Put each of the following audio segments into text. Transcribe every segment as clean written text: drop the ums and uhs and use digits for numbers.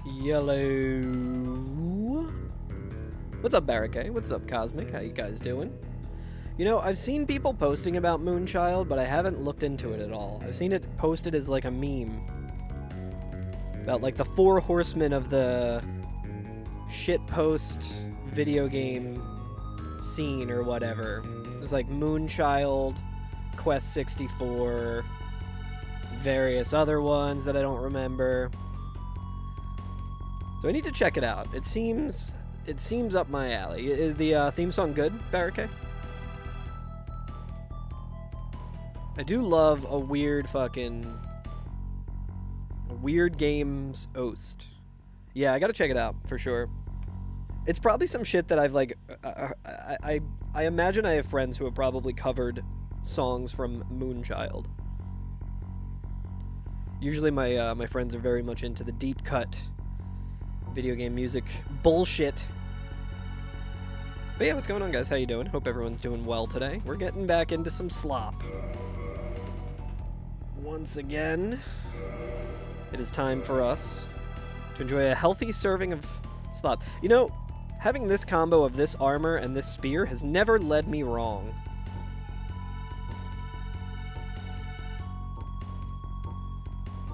Yellow. What's up, Barricade? What's up, Cosmic? How you guys doing? You know, I've seen people posting about Moonchild, but I haven't looked into it at all. I've seen it posted as like a meme. About like the 4 horsemen of the shitpost video game scene or whatever. It was like Moonchild, Quest 64, various other ones that I don't remember. So I need to check it out. It seems up my alley. Is the theme song good, Barricade? I do love a weird games oast. Yeah, I gotta check it out for sure. It's probably some shit that I've like. I imagine I have friends who have probably covered songs from Moonchild. Usually my friends are very much into the deep cut video game music bullshit. But yeah, what's going on, guys? How you doing? Hope everyone's doing well today. We're getting back into some slop. Once again, it is time for us to enjoy a healthy serving of slop. You know, having this combo of this armor and this spear has never led me wrong.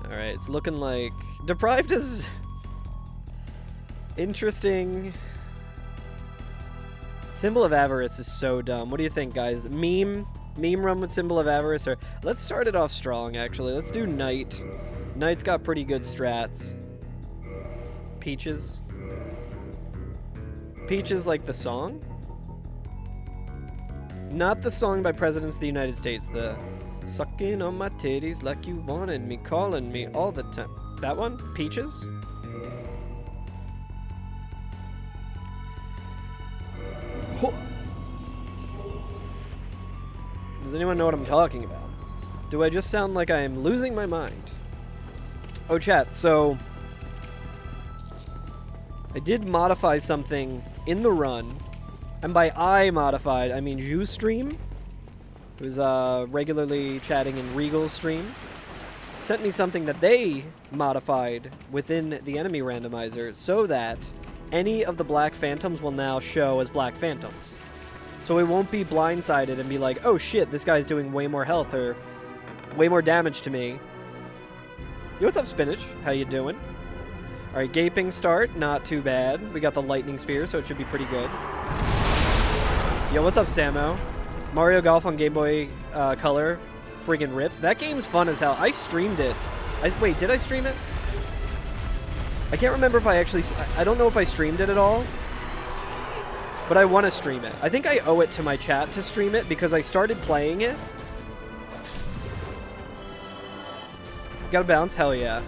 Alright, it's looking like... Deprived is... interesting. Symbol of Avarice is so dumb. What do you think, guys? Meme run with Symbol of Avarice? Or let's start it off strong, actually. Let's do Knight. Knight's got pretty good strats. Peaches. Peaches like the song? Not the song by Presidents of the United States. The sucking on my titties like you wanted me, calling me all the time. That one? Peaches? Does anyone know what I'm talking about? Do I just sound like I am losing my mind? Oh, chat, so... I did modify something in the run. And by I modified, I mean Ustream, who's regularly chatting in Regal's stream, sent me something that they modified within the enemy randomizer so that any of the Black Phantoms will now show as Black Phantoms. So we won't be blindsided and be like, oh shit, this guy's doing way more health or way more damage to me. Yo, what's up, Spinach? How you doing? Alright, Gaping start, not too bad. We got the Lightning Spear, so it should be pretty good. Yo, what's up, Samo? Mario Golf on Game Boy Color friggin' rips. That game's fun as hell. I streamed it. Wait, did I stream it? I can't remember if I actually... I don't know if I streamed it at all. But I want to stream it. I think I owe it to my chat to stream it because I started playing it. Gotta bounce? Hell yeah.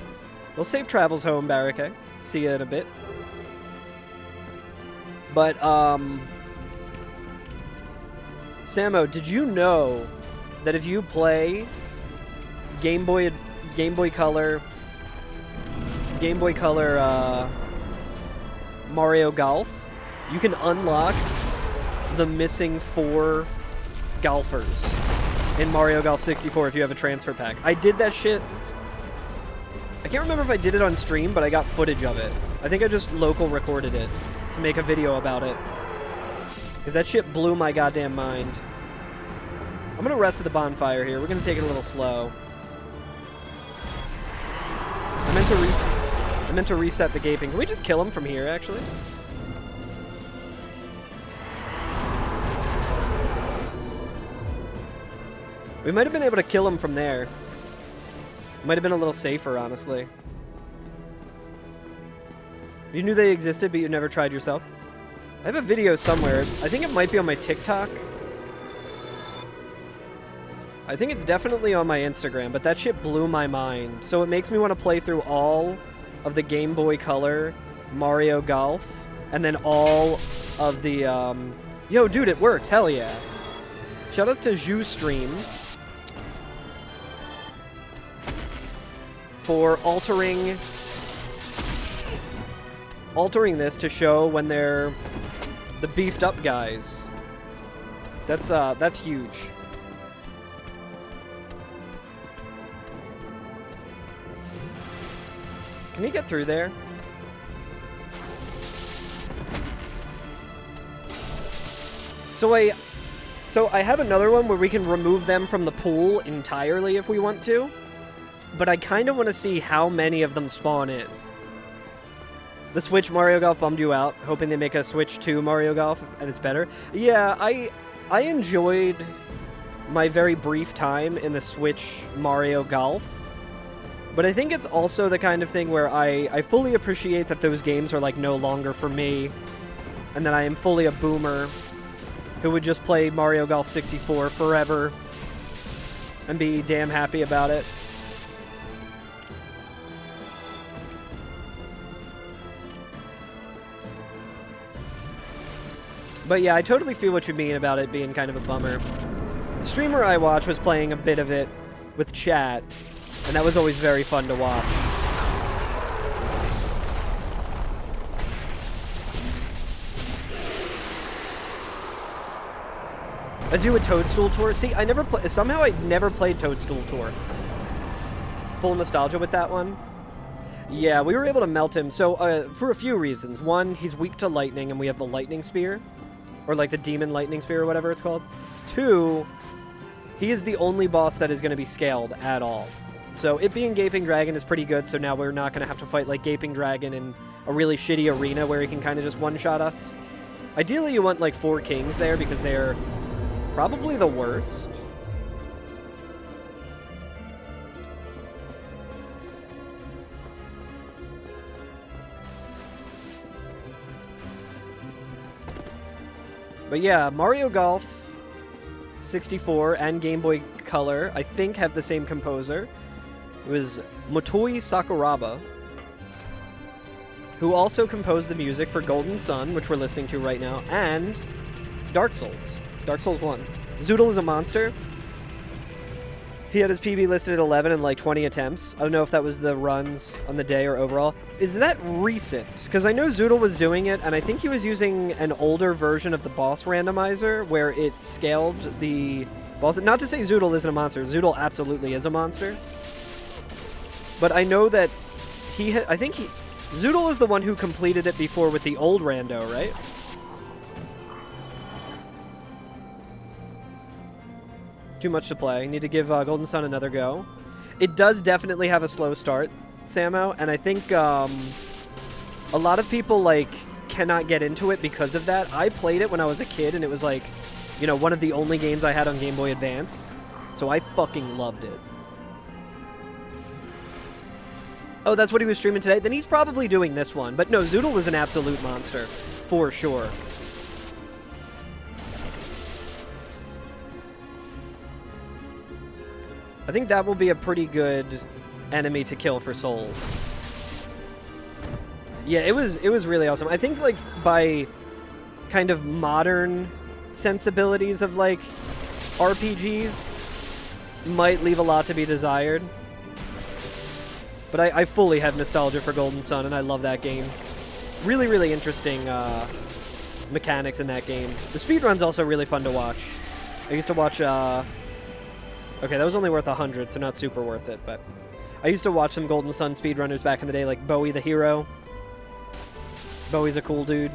Well, safe travels home, Barricade. See you in a bit. But, Samo, did you know that if you play Game Boy Color Mario Golf, you can unlock the missing 4 golfers in Mario Golf 64 if you have a transfer pack. I did that shit. I can't remember if I did it on stream, but I got footage of it. I think I just local recorded it to make a video about it. Because that shit blew my goddamn mind. I'm gonna rest at the bonfire here. We're gonna take it a little slow. I meant to reset the Gaping. Can we just kill him from here, actually? We might have been able to kill him from there. Might have been a little safer, honestly. You knew they existed, but you never tried yourself? I have a video somewhere. I think it might be on my TikTok. I think it's definitely on my Instagram, but that shit blew my mind. So it makes me want to play through all of the Game Boy Color Mario Golf, and then all of the, Yo, dude, it works. Hell yeah. Shoutouts to Ustream for altering this to show when they're the beefed up guys. That's huge. Can he get through there? So I have another one where we can remove them from the pool entirely if we want to, but I kind of want to see how many of them spawn in. The Switch Mario Golf bummed you out, hoping they make a Switch 2 Mario Golf and it's better. Yeah, I enjoyed my very brief time in the Switch Mario Golf, but I think it's also the kind of thing where I fully appreciate that those games are like no longer for me, and that I am fully a boomer who would just play Mario Golf 64 forever and be damn happy about it. But yeah, I totally feel what you mean about it being kind of a bummer. The streamer I watched was playing a bit of it with chat, and that was always very fun to watch. Let's do a Toadstool Tour. See, somehow I never played Toadstool Tour. Full nostalgia with that one. Yeah, we were able to melt him. So, for a few reasons. One, he's weak to lightning, and we have the lightning spear. Or like the demon lightning spear or whatever it's called. Two, he is the only boss that is going to be scaled at all. So it being Gaping Dragon is pretty good, so now we're not going to have to fight like Gaping Dragon in a really shitty arena where he can kind of just one-shot us. Ideally, you want like 4 kings there because they're probably the worst. But yeah, Mario Golf 64 and Game Boy Color, I think, have the same composer. It was Motoi Sakuraba, who also composed the music for Golden Sun, which we're listening to right now, and Dark Souls. Dark Souls 1. Zoodle is a monster. He had his PB listed at 11 in like 20 attempts. I don't know if that was the runs on the day or overall. Is that recent? Because I know Zoodle was doing it, and I think he was using an older version of the boss randomizer where it scaled the boss. Not to say Zoodle isn't a monster. Zoodle absolutely is a monster. But I know that Zoodle is the one who completed it before with the old rando, right? Too much to play. Need to give Golden Sun another go. It does definitely have a slow start, Samo, and I think a lot of people like cannot get into it because of that. I played it when I was a kid, and it was like, you know, one of the only games I had on Game Boy Advance, so I fucking loved it. Oh, that's what he was streaming today? Then he's probably doing this one. But no, Zoodle is an absolute monster, for sure. I think that will be a pretty good enemy to kill for souls. Yeah, it was really awesome. I think like by kind of modern sensibilities of like RPGs might leave a lot to be desired. But I fully have nostalgia for Golden Sun, and I love that game. Really, really interesting mechanics in that game. The speedrun's also really fun to watch. I used to watch... Okay, that was only worth 100, so not super worth it, but... I used to watch some Golden Sun speedrunners back in the day, like Bowie the Hero. Bowie's a cool dude.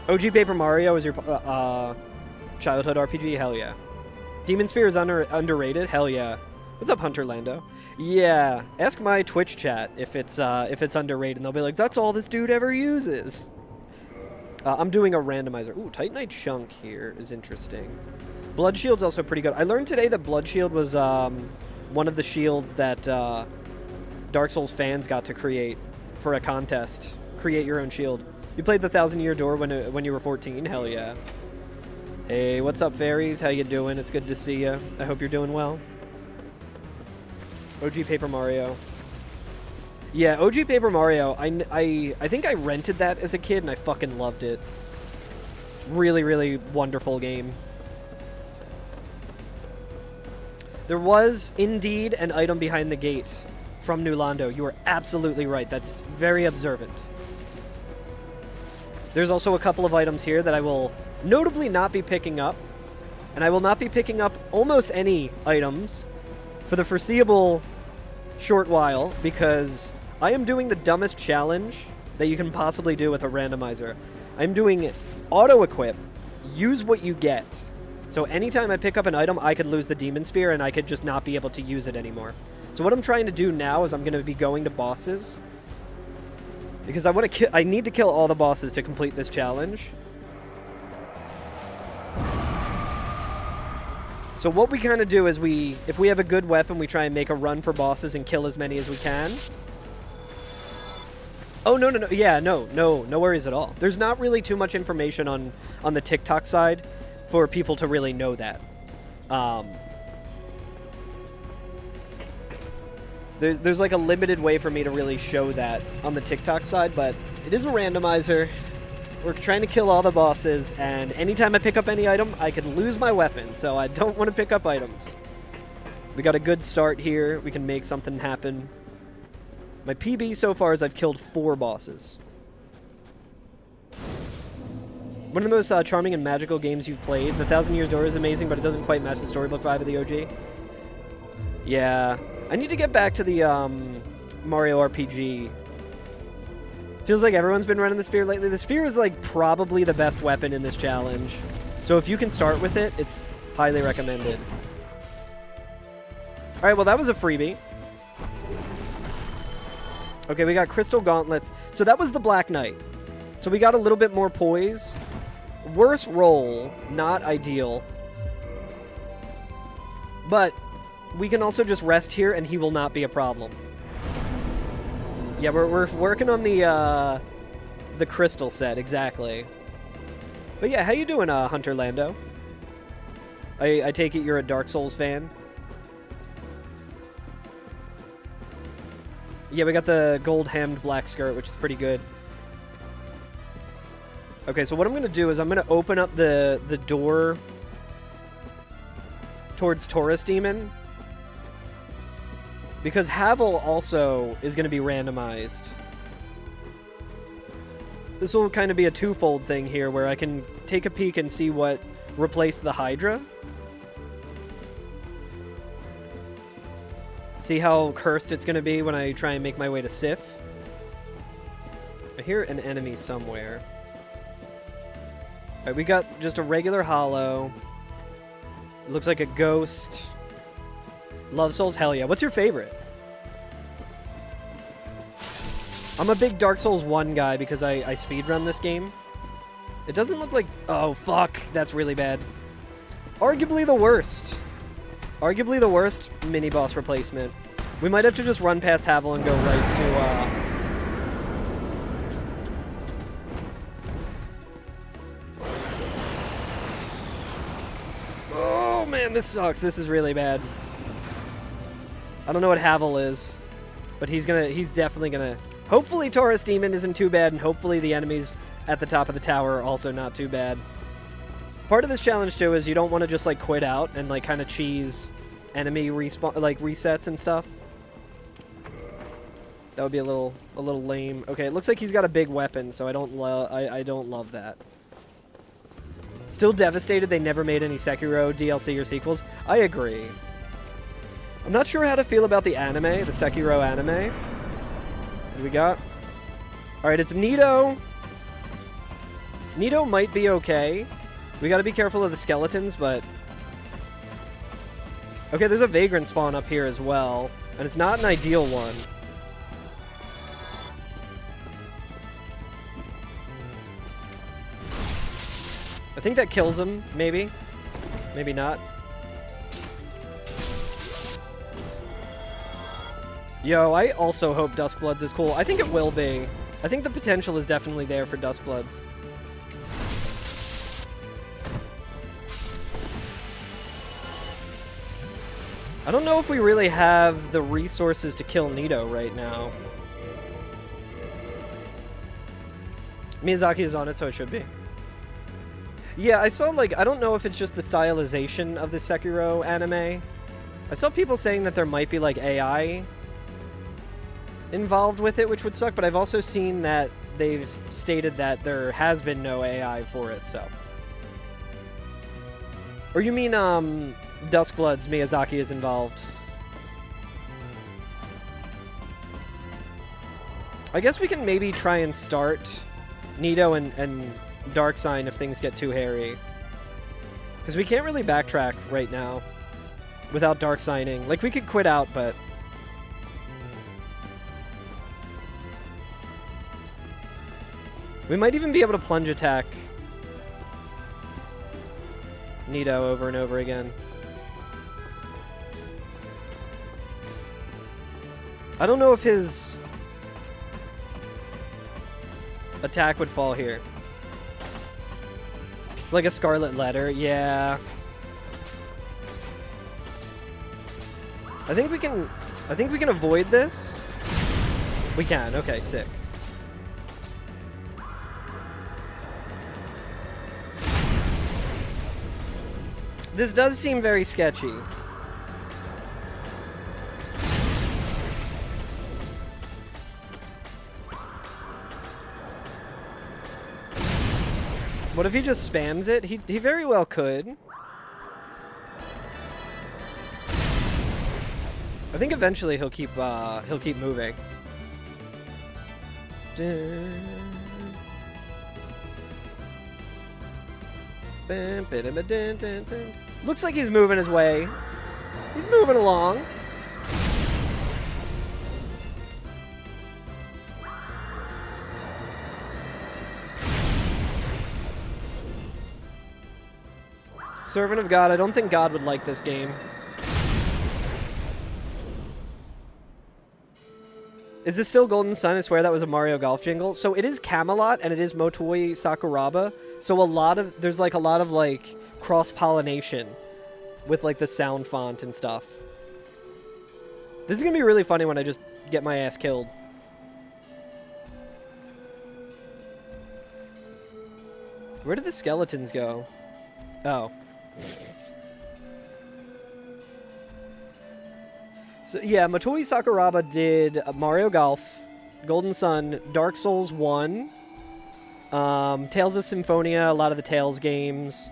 OG Paper Mario is your childhood RPG? Hell yeah. Demon Spear is underrated? Hell yeah. What's up, Hunter Lando? Yeah, ask my Twitch chat if it's underrated, and they'll be like, that's all this dude ever uses. I'm doing a randomizer. Ooh, Titanite Chunk here is interesting. Blood Shield's also pretty good. I learned today that Blood Shield was one of the shields that Dark Souls fans got to create for a contest. Create your own shield. You played the 1,000-Year Door when you were 14? Hell yeah. Hey, what's up, fairies? How you doing? It's good to see you. I hope you're doing well. OG Paper Mario. Yeah, OG Paper Mario, I think I rented that as a kid, and I fucking loved it. Really, really wonderful game. There was, indeed, an item behind the gate from New Londo. You are absolutely right. That's very observant. There's also a couple of items here that I will notably not be picking up. And I will not be picking up almost any items for the foreseeable short while, because I am doing the dumbest challenge that you can possibly do with a randomizer. I'm doing auto-equip use what you get. So anytime I pick up an item, I could lose the Demon Spear and I could just not be able to use it anymore. So what I'm trying to do now is I'm going to be going to bosses. Because I need to kill all the bosses to complete this challenge. So what we kind of do is if we have a good weapon, we try and make a run for bosses and kill as many as we can. Oh, no. Yeah, no worries at all. There's not really too much information on the TikTok side for people to really know that. There's like a limited way for me to really show that on the TikTok side, but it is a randomizer. We're trying to kill all the bosses, and anytime I pick up any item, I could lose my weapon, so I don't want to pick up items. We got a good start here. We can make something happen. My PB so far is I've killed 4 bosses. One of the most charming and magical games you've played. The 1,000 Years Door is amazing, but it doesn't quite match the storybook vibe of the OG. Yeah. I need to get back to the Mario RPG. Feels like everyone's been running the spear lately. The spear is like probably the best weapon in this challenge. So if you can start with it, it's highly recommended. Alright, well that was a freebie. Okay, we got Crystal Gauntlets. So that was the Black Knight. So we got a little bit more poise. Worse roll, not ideal. But we can also just rest here and he will not be a problem. Yeah, we're working on the crystal set, exactly. But yeah, how you doing, Hunter Lando? I take it you're a Dark Souls fan? Yeah, we got the gold-hemmed black skirt, which is pretty good. Okay, so what I'm going to do is I'm going to open up the door towards Taurus Demon. Because Havel also is going to be randomized. This will kind of be a twofold thing here, where I can take a peek and see what replaced the Hydra. See how cursed it's going to be when I try and make my way to Sif. I hear an enemy somewhere. Alright, we got just a regular hollow. It looks like a ghost. Love Souls? Hell yeah. What's your favorite? I'm a big Dark Souls 1 guy because I speedrun this game. It doesn't look like... Oh, fuck. That's really bad. Arguably the worst. Arguably the worst mini-boss replacement. We might have to just run past Havel and go right to... Oh, man, this sucks. This is really bad. I don't know what Havel is, but he's definitely gonna... Hopefully Taurus Demon isn't too bad, and hopefully the enemies at the top of the tower are also not too bad. Part of this challenge, too, is you don't want to just, like, quit out and, like, kind of cheese enemy respawn, like, resets and stuff. That would be a little lame. Okay, it looks like he's got a big weapon, so I don't love that. Still devastated they never made any Sekiro DLC or sequels. I agree. I'm not sure how to feel about the anime, the Sekiro anime. What do we got? Alright, it's Nito. Nito might be okay. We gotta be careful of the skeletons, but... Okay, there's a Vagrant spawn up here as well, and it's not an ideal one. I think that kills him, maybe. Maybe not. Yo, I also hope Duskbloods is cool. I think it will be. I think the potential is definitely there for Duskbloods. I don't know if we really have the resources to kill Nito right now. Miyazaki is on it, so it should be. Yeah, I saw, like, I don't know if it's just the stylization of the Sekiro anime. I saw people saying that there might be, like, AI involved with it, which would suck, but I've also seen that they've stated that there has been no AI for it, so. Or you mean, Duskbloods, Miyazaki is involved. I guess we can maybe try and start Nito and Dark Sign if things get too hairy. Because we can't really backtrack right now without dark signing. Like, we could quit out, but... we might even be able to plunge attack Nito over and over again. I don't know if his attack would fall here. Like a Scarlet Letter, yeah. I think we can avoid this. We can, okay, sick. This does seem very sketchy. What if he just spams it? He very well could. I think eventually he'll keep moving. Looks like he's moving his way. He's moving along. Servant of God. I don't think God would like this game. Is this still Golden Sun? I swear that was a Mario Golf jingle. So it is Camelot and it is Motoi Sakuraba. So there's like a lot of like cross-pollination with like the sound font and stuff. This is gonna be really funny when I just get my ass killed. Where did the skeletons go? Oh. So yeah, Motoi Sakuraba did Mario Golf, Golden Sun, Dark Souls 1, Tales of Symphonia, a lot of the Tales games.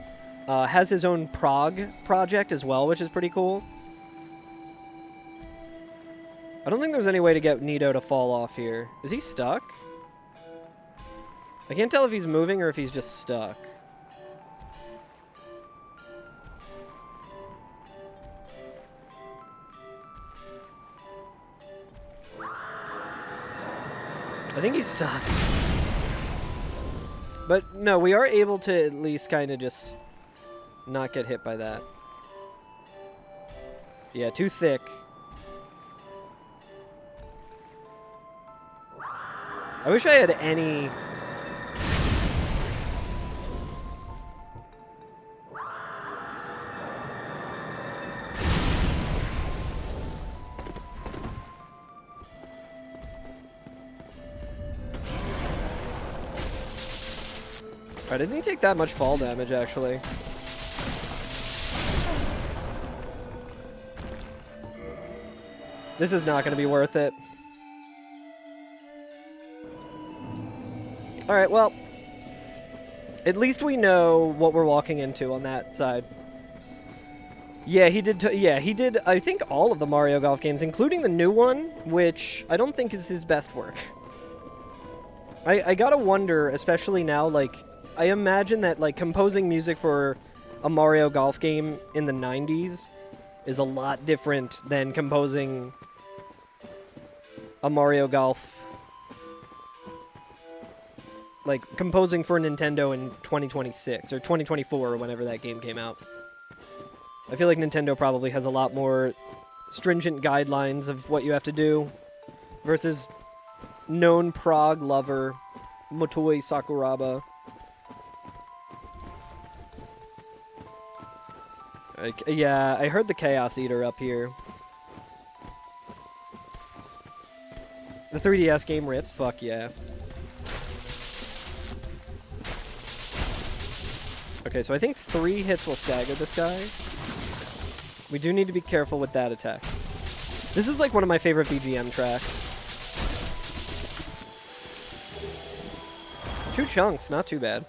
Has his own Prague project as well, which is pretty cool. I don't think there's any way to get Nito to fall off here. Is he stuck? I can't tell if he's moving or if he's just stuck. I think he's stuck. But no, we are able to at least kind of just not get hit by that. Yeah, too thick. I wish I had any... I didn't he take that much fall damage, actually? This is not going to be worth it. Alright, well. At least we know what we're walking into on that side. Yeah, he did, he did, I think, all of the Mario Golf games, including the new one, which I don't think is his best work. I gotta wonder, especially now, like... I imagine that, like, composing music for a Mario Golf game in the 90s is a lot different than composing a Mario Golf... like, composing for Nintendo in 2026, or 2024, or whenever that game came out. I feel like Nintendo probably has a lot more stringent guidelines of what you have to do, versus known Prague lover, Motoi Sakuraba. Yeah, I heard the Chaos Eater up here. The 3DS game rips, fuck yeah. Okay, so I think 3 hits will stagger this guy. We do need to be careful with that attack. This is like one of my favorite BGM tracks. 2 chunks, not too bad.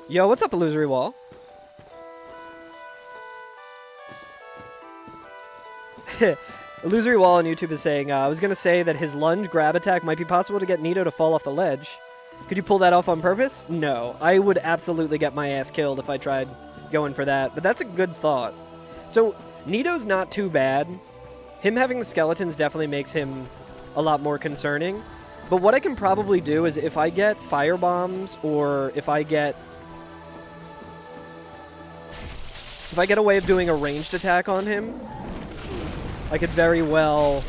Yo, what's up, Illusory Wall? Illusory Wall on YouTube is saying, I was going to say that his lunge grab attack might be possible to get Nito to fall off the ledge. Could you pull that off on purpose? No. I would absolutely get my ass killed if I tried going for that. But that's a good thought. So, Nito's not too bad. Him having the skeletons definitely makes him a lot more concerning. But what I can probably do is if I get fire bombs or if I get a way of doing a ranged attack on him, I could very well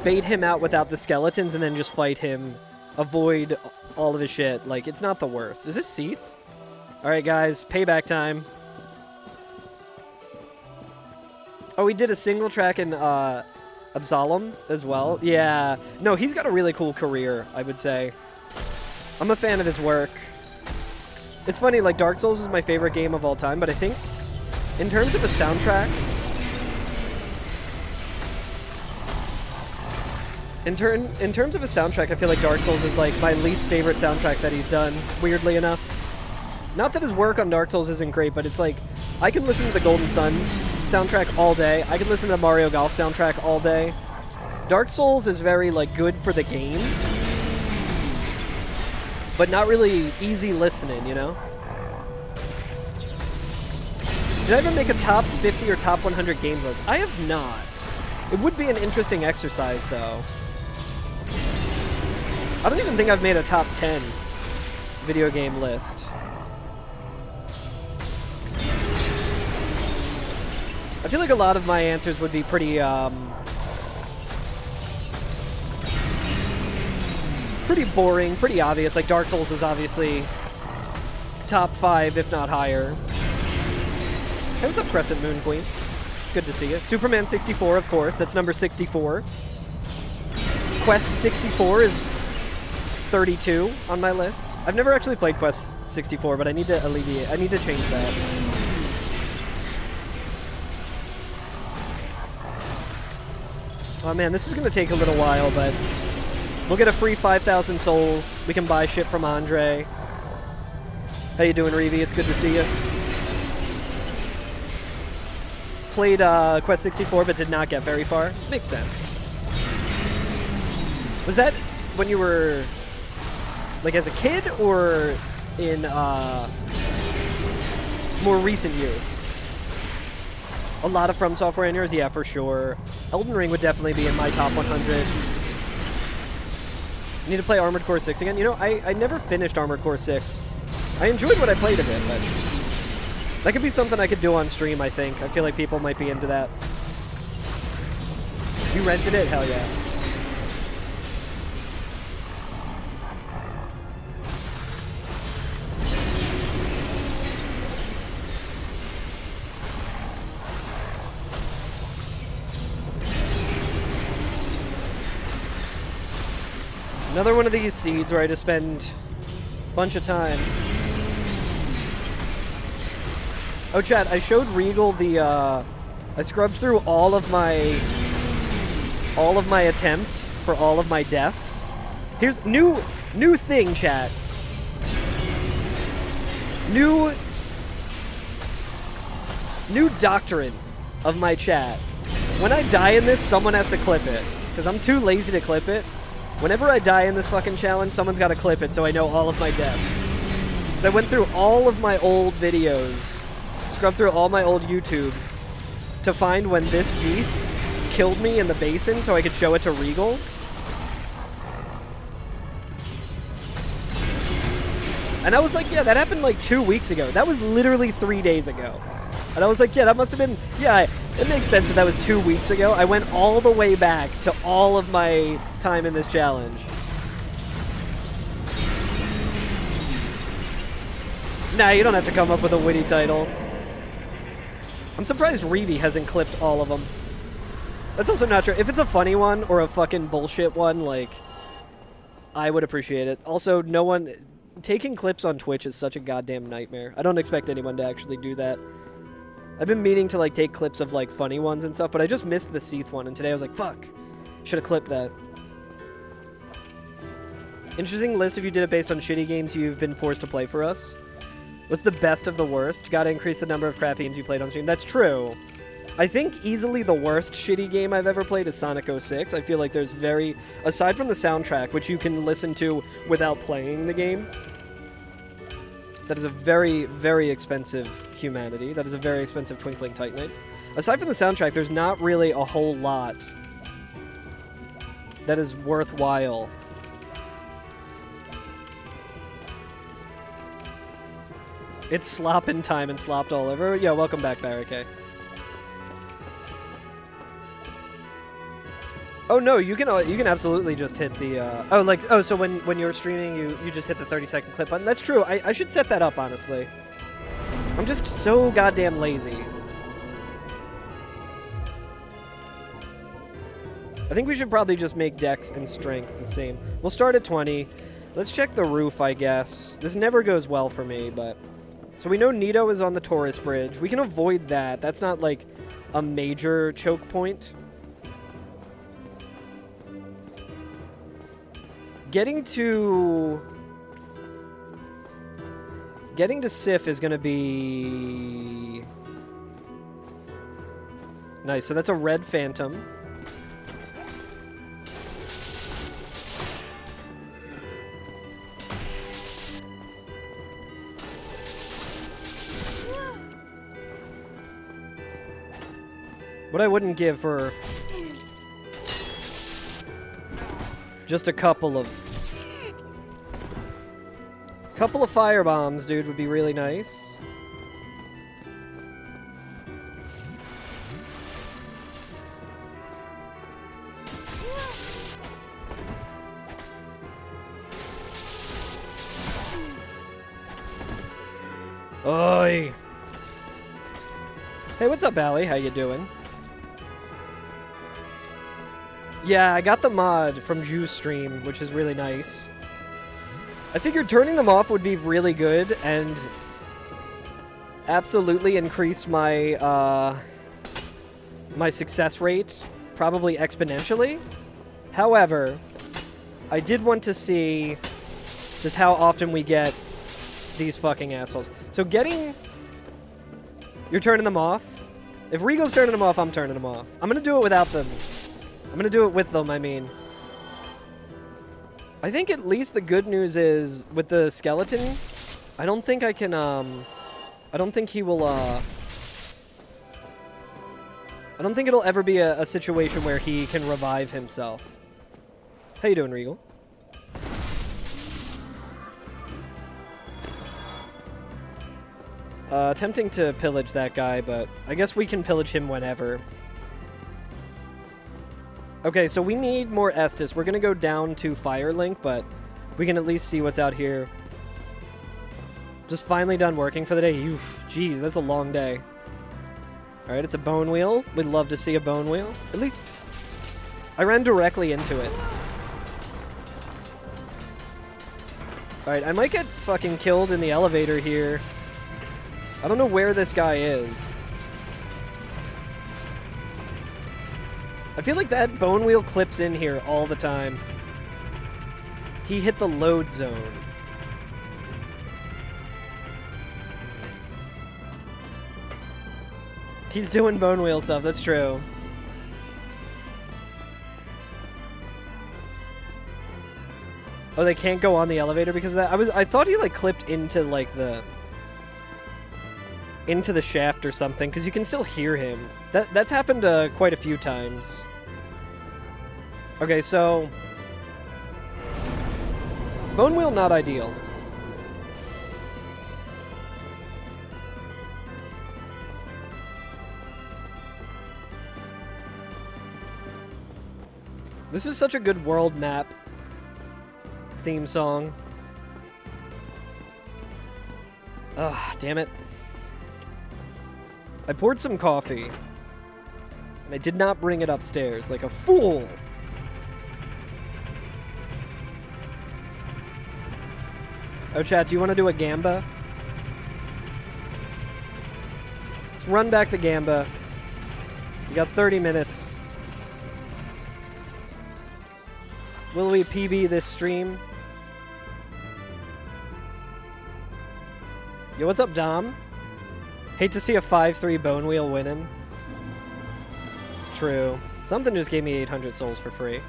bait him out without the skeletons and then just fight him, avoid all of his shit. Like, it's not the worst. Is this Seath? Alright, guys, payback time. Oh, we did a single track in Absalom as well. Yeah. No, he's got a really cool career, I would say. I'm a fan of his work. It's funny, like, Dark Souls is my favorite game of all time, but I think in terms of a soundtrack, in terms of a soundtrack, I feel like Dark Souls is like my least favorite soundtrack that he's done, weirdly enough. Not that his work on Dark Souls isn't great, but it's like, I can listen to the Golden Sun soundtrack all day. I can listen to the Mario Golf soundtrack all day. Dark Souls is very, like, good for the game, but not really easy listening, you know? Did I ever make a top 50 or top 100 games list? I have not. It would be an interesting exercise, though. I don't even think I've made a top 10 video game list. I feel like a lot of my answers would be pretty, pretty boring, pretty obvious. Like, Dark Souls is obviously top 5, if not higher. Hey, what's up, Crescent Moon Queen? It's good to see you. Superman 64, of course. That's number 64. Quest 64 is 32 on my list. I've never actually played Quest 64, but I need to change that. Oh man, this is going to take a little while, but we'll get a free 5,000 souls. We can buy shit from Andre. How you doing, Reevy? It's good to see you. Played Quest 64, but did not get very far. Makes sense. Was that when you were, like, as a kid, or in more recent years? A lot of From Software in yours? Yeah, for sure. Elden Ring would definitely be in my top 100. I need to play Armored Core 6 again. You know, I never finished Armored Core 6. I enjoyed what I played of it, but that could be something I could do on stream, I think. I feel like people might be into that. You rented it? Hell yeah. Another one of these seeds where I just spend a bunch of time. Oh, chat, I showed Regal the, I scrubbed through all of my attempts for all of my deaths. Here's new thing, chat. New doctrine of my chat. When I die in this, someone has to clip it, because I'm too lazy to clip it. Whenever I die in this fucking challenge, someone's got to clip it so I know all of my deaths. So I went through all of my old videos, scrubbed through all my old YouTube to find when this Seath killed me in the basin so I could show it to Regal. And I was like, yeah, that happened like 2 weeks ago. That was literally 3 days ago. And I was like, yeah, that must have been, yeah, it makes sense that was 2 weeks ago. I went all the way back to all of my time in this challenge. Nah, you don't have to come up with a witty title. I'm surprised Reevy hasn't clipped all of them. That's also not true. If it's a funny one or a fucking bullshit one, like, I would appreciate it. Also, no one... Taking clips on Twitch is such a goddamn nightmare. I don't expect anyone to actually do that. I've been meaning to, like, take clips of, like, funny ones and stuff, but I just missed the Seath one, and today I was like, fuck. Should have clipped that. Interesting list if you did it based on shitty games you've been forced to play for us. What's the best of the worst? Gotta increase the number of crap games you played on stream. That's true. I think easily the worst shitty game I've ever played is Sonic 06. I feel like there's aside from the soundtrack, which you can listen to without playing the game, that is a very, very expensive humanity. That is a very expensive Twinkling Titanite. Aside from the soundtrack, there's not really a whole lot that is worthwhile. It's slop in time and slopped all over. Yeah, welcome back, Barricade. Oh no, you can absolutely just hit the so when you're streaming you just hit the 30-second clip button. That's true. I should set that up, honestly. I'm just so goddamn lazy. I think we should probably just make dex and strength the same. We'll start at 20. Let's check the roof, I guess. This never goes well for me, but so we know Nito is on the tourist bridge. We can avoid that. That's not like a major choke point. Getting to Sif is going to be nice. So that's a red phantom. What I wouldn't give for just a couple of fire bombs, dude, would be really nice. Oi! Hey, what's up, Allie? How you doing? Yeah, I got the mod from Juice Stream, which is really nice. I figured turning them off would be really good and absolutely increase my my success rate, probably exponentially. However, I did want to see just how often we get these fucking assholes. So you're turning them off? If Regal's turning them off, I'm turning them off. I'm gonna do it without them. I'm gonna do it with them, I mean. I think at least the good news is, with the skeleton, I don't think I can, I don't think he will, I don't think it'll ever be a situation where he can revive himself. How you doing, Regal? Attempting to pillage that guy, but I guess we can pillage him whenever. Okay, so we need more Estus. We're going to go down to Firelink, but we can at least see what's out here. Just finally done working for the day. Oof, jeez, that's a long day. Alright, it's a bone wheel. We'd love to see a bone wheel. At least I ran directly into it. Alright, I might get fucking killed in the elevator here. I don't know where this guy is. I feel like that bone wheel clips in here all the time. He hit the load zone. He's doing bone wheel stuff, that's true. Oh, they can't go on the elevator because of that? I thought he like clipped into like into the shaft or something, because you can still hear him. That's happened quite a few times. Okay, so bone wheel not ideal. This is such a good world map theme song. Ugh, damn it. I poured some coffee, and I did not bring it upstairs like a fool. Oh, chat, do you want to do a Gamba? Let's run back the Gamba. We got 30 minutes. Will we PB this stream? Yo, what's up, Dom? Hate to see a 5-3 bone wheel winning. true. Something just gave me 800 souls for free.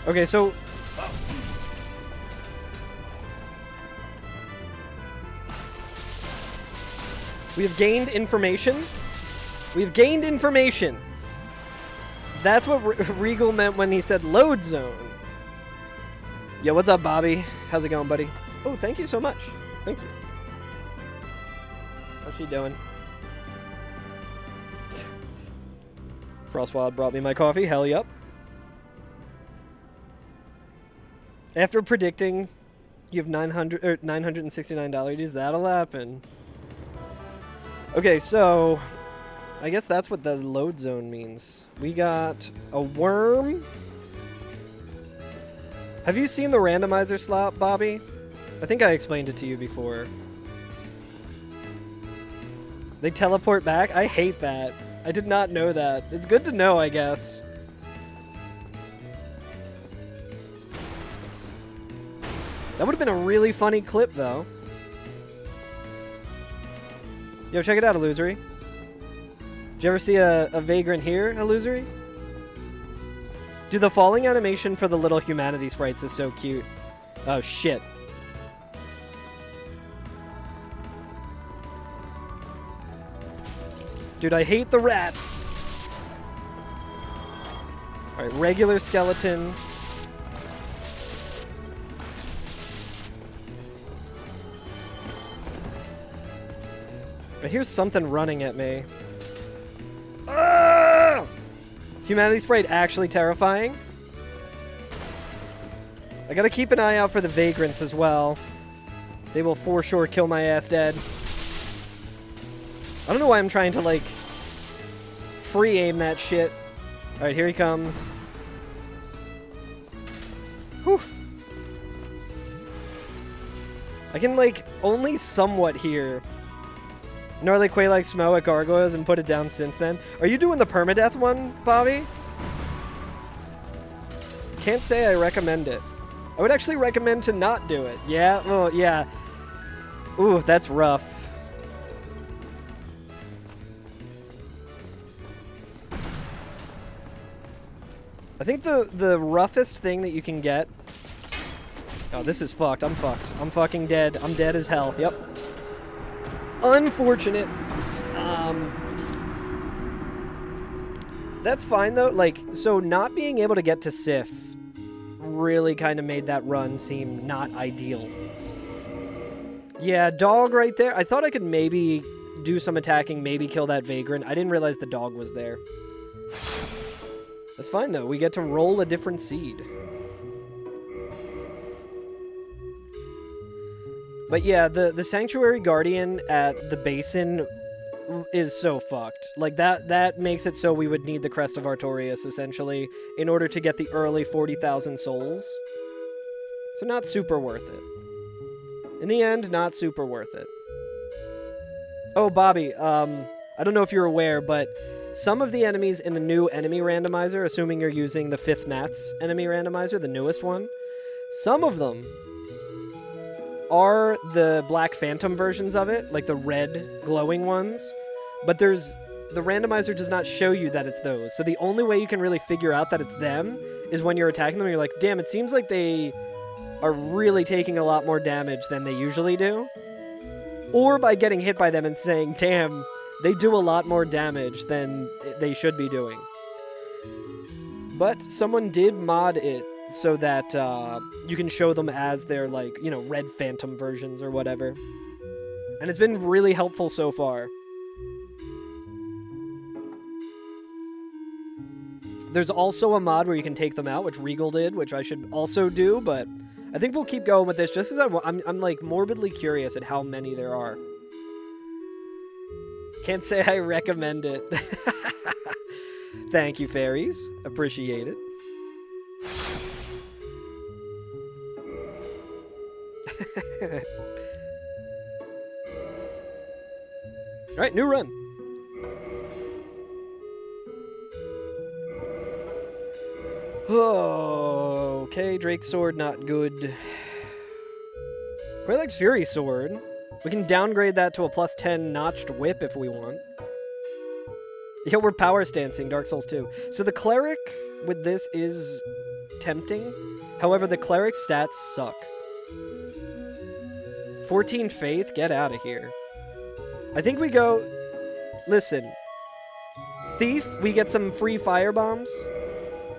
Okay, so... we have gained information. We've gained information. That's what Regal meant when he said load zone. Yo, what's up, Bobby? How's it going, buddy? Oh, thank you so much. Thank you. How's she doing? Frostwild brought me my coffee. Hell yup. After predicting you have $969, that'll happen. Okay, so I guess that's what the load zone means. We got a worm. Have you seen the randomizer slot, Bobby? I think I explained it to you before. They teleport back? I hate that. I did not know that. It's good to know, I guess. That would have been a really funny clip, though. Yo, check it out, Illusory. Did you ever see a vagrant here, Illusory? Dude, the falling animation for the little humanity sprites is so cute. Oh, shit. Dude, I hate the rats. Alright, regular skeleton. I hear something running at me. Ah! Humanity Sprite actually terrifying. I gotta keep an eye out for the vagrants as well. They will for sure kill my ass dead. I don't know why I'm trying to, like, free aim that shit. Alright, here he comes. Whew. I can, like, only somewhat hear Gnarly Quay like Smo at Gargoyles and put it down since then. Are you doing the permadeath one, Bobby? Can't say I recommend it. I would actually recommend to not do it. Yeah? Well, yeah. Ooh, that's rough. I think the roughest thing that you can get... Oh, this is fucked. I'm fucked. I'm fucking dead. I'm dead as hell. Yep. Unfortunate. That's fine, though. Like, so not being able to get to Sif really kind of made that run seem not ideal. Yeah, dog right there. I thought I could maybe do some attacking, maybe kill that vagrant. I didn't realize the dog was there. That's fine, though. We get to roll a different seed. But yeah, the Sanctuary Guardian at the basin is so fucked. Like, that makes it so we would need the Crest of Artorias, essentially, in order to get the early 40,000 souls. So not super worth it. In the end, not super worth it. Oh, Bobby, I don't know if you're aware, but some of the enemies in the new enemy randomizer, assuming you're using the 5th Nats enemy randomizer, the newest one, some of them are the Black Phantom versions of it, like the red glowing ones, but the randomizer does not show you that it's those. So the only way you can really figure out that it's them is when you're attacking them and you're like, damn, it seems like they are really taking a lot more damage than they usually do. Or by getting hit by them and saying, damn, they do a lot more damage than they should be doing. But someone did mod it so that you can show them as their, like, you know, red phantom versions or whatever. And it's been really helpful so far. There's also a mod where you can take them out, which Regal did, which I should also do, but I think we'll keep going with this just because I'm like, morbidly curious at how many there are. Can't say I recommend it. Thank you, fairies. Appreciate it. Alright, new run. Oh, okay, Drake's sword, not good. Quayleg's Fury sword. We can downgrade that to a +10 notched whip if we want. Yeah, we're power stancing Dark Souls 2. So the cleric with this is tempting. However, the cleric stats suck. 14 faith, get out of here. I think we go... Listen. Thief, we get some free fire bombs.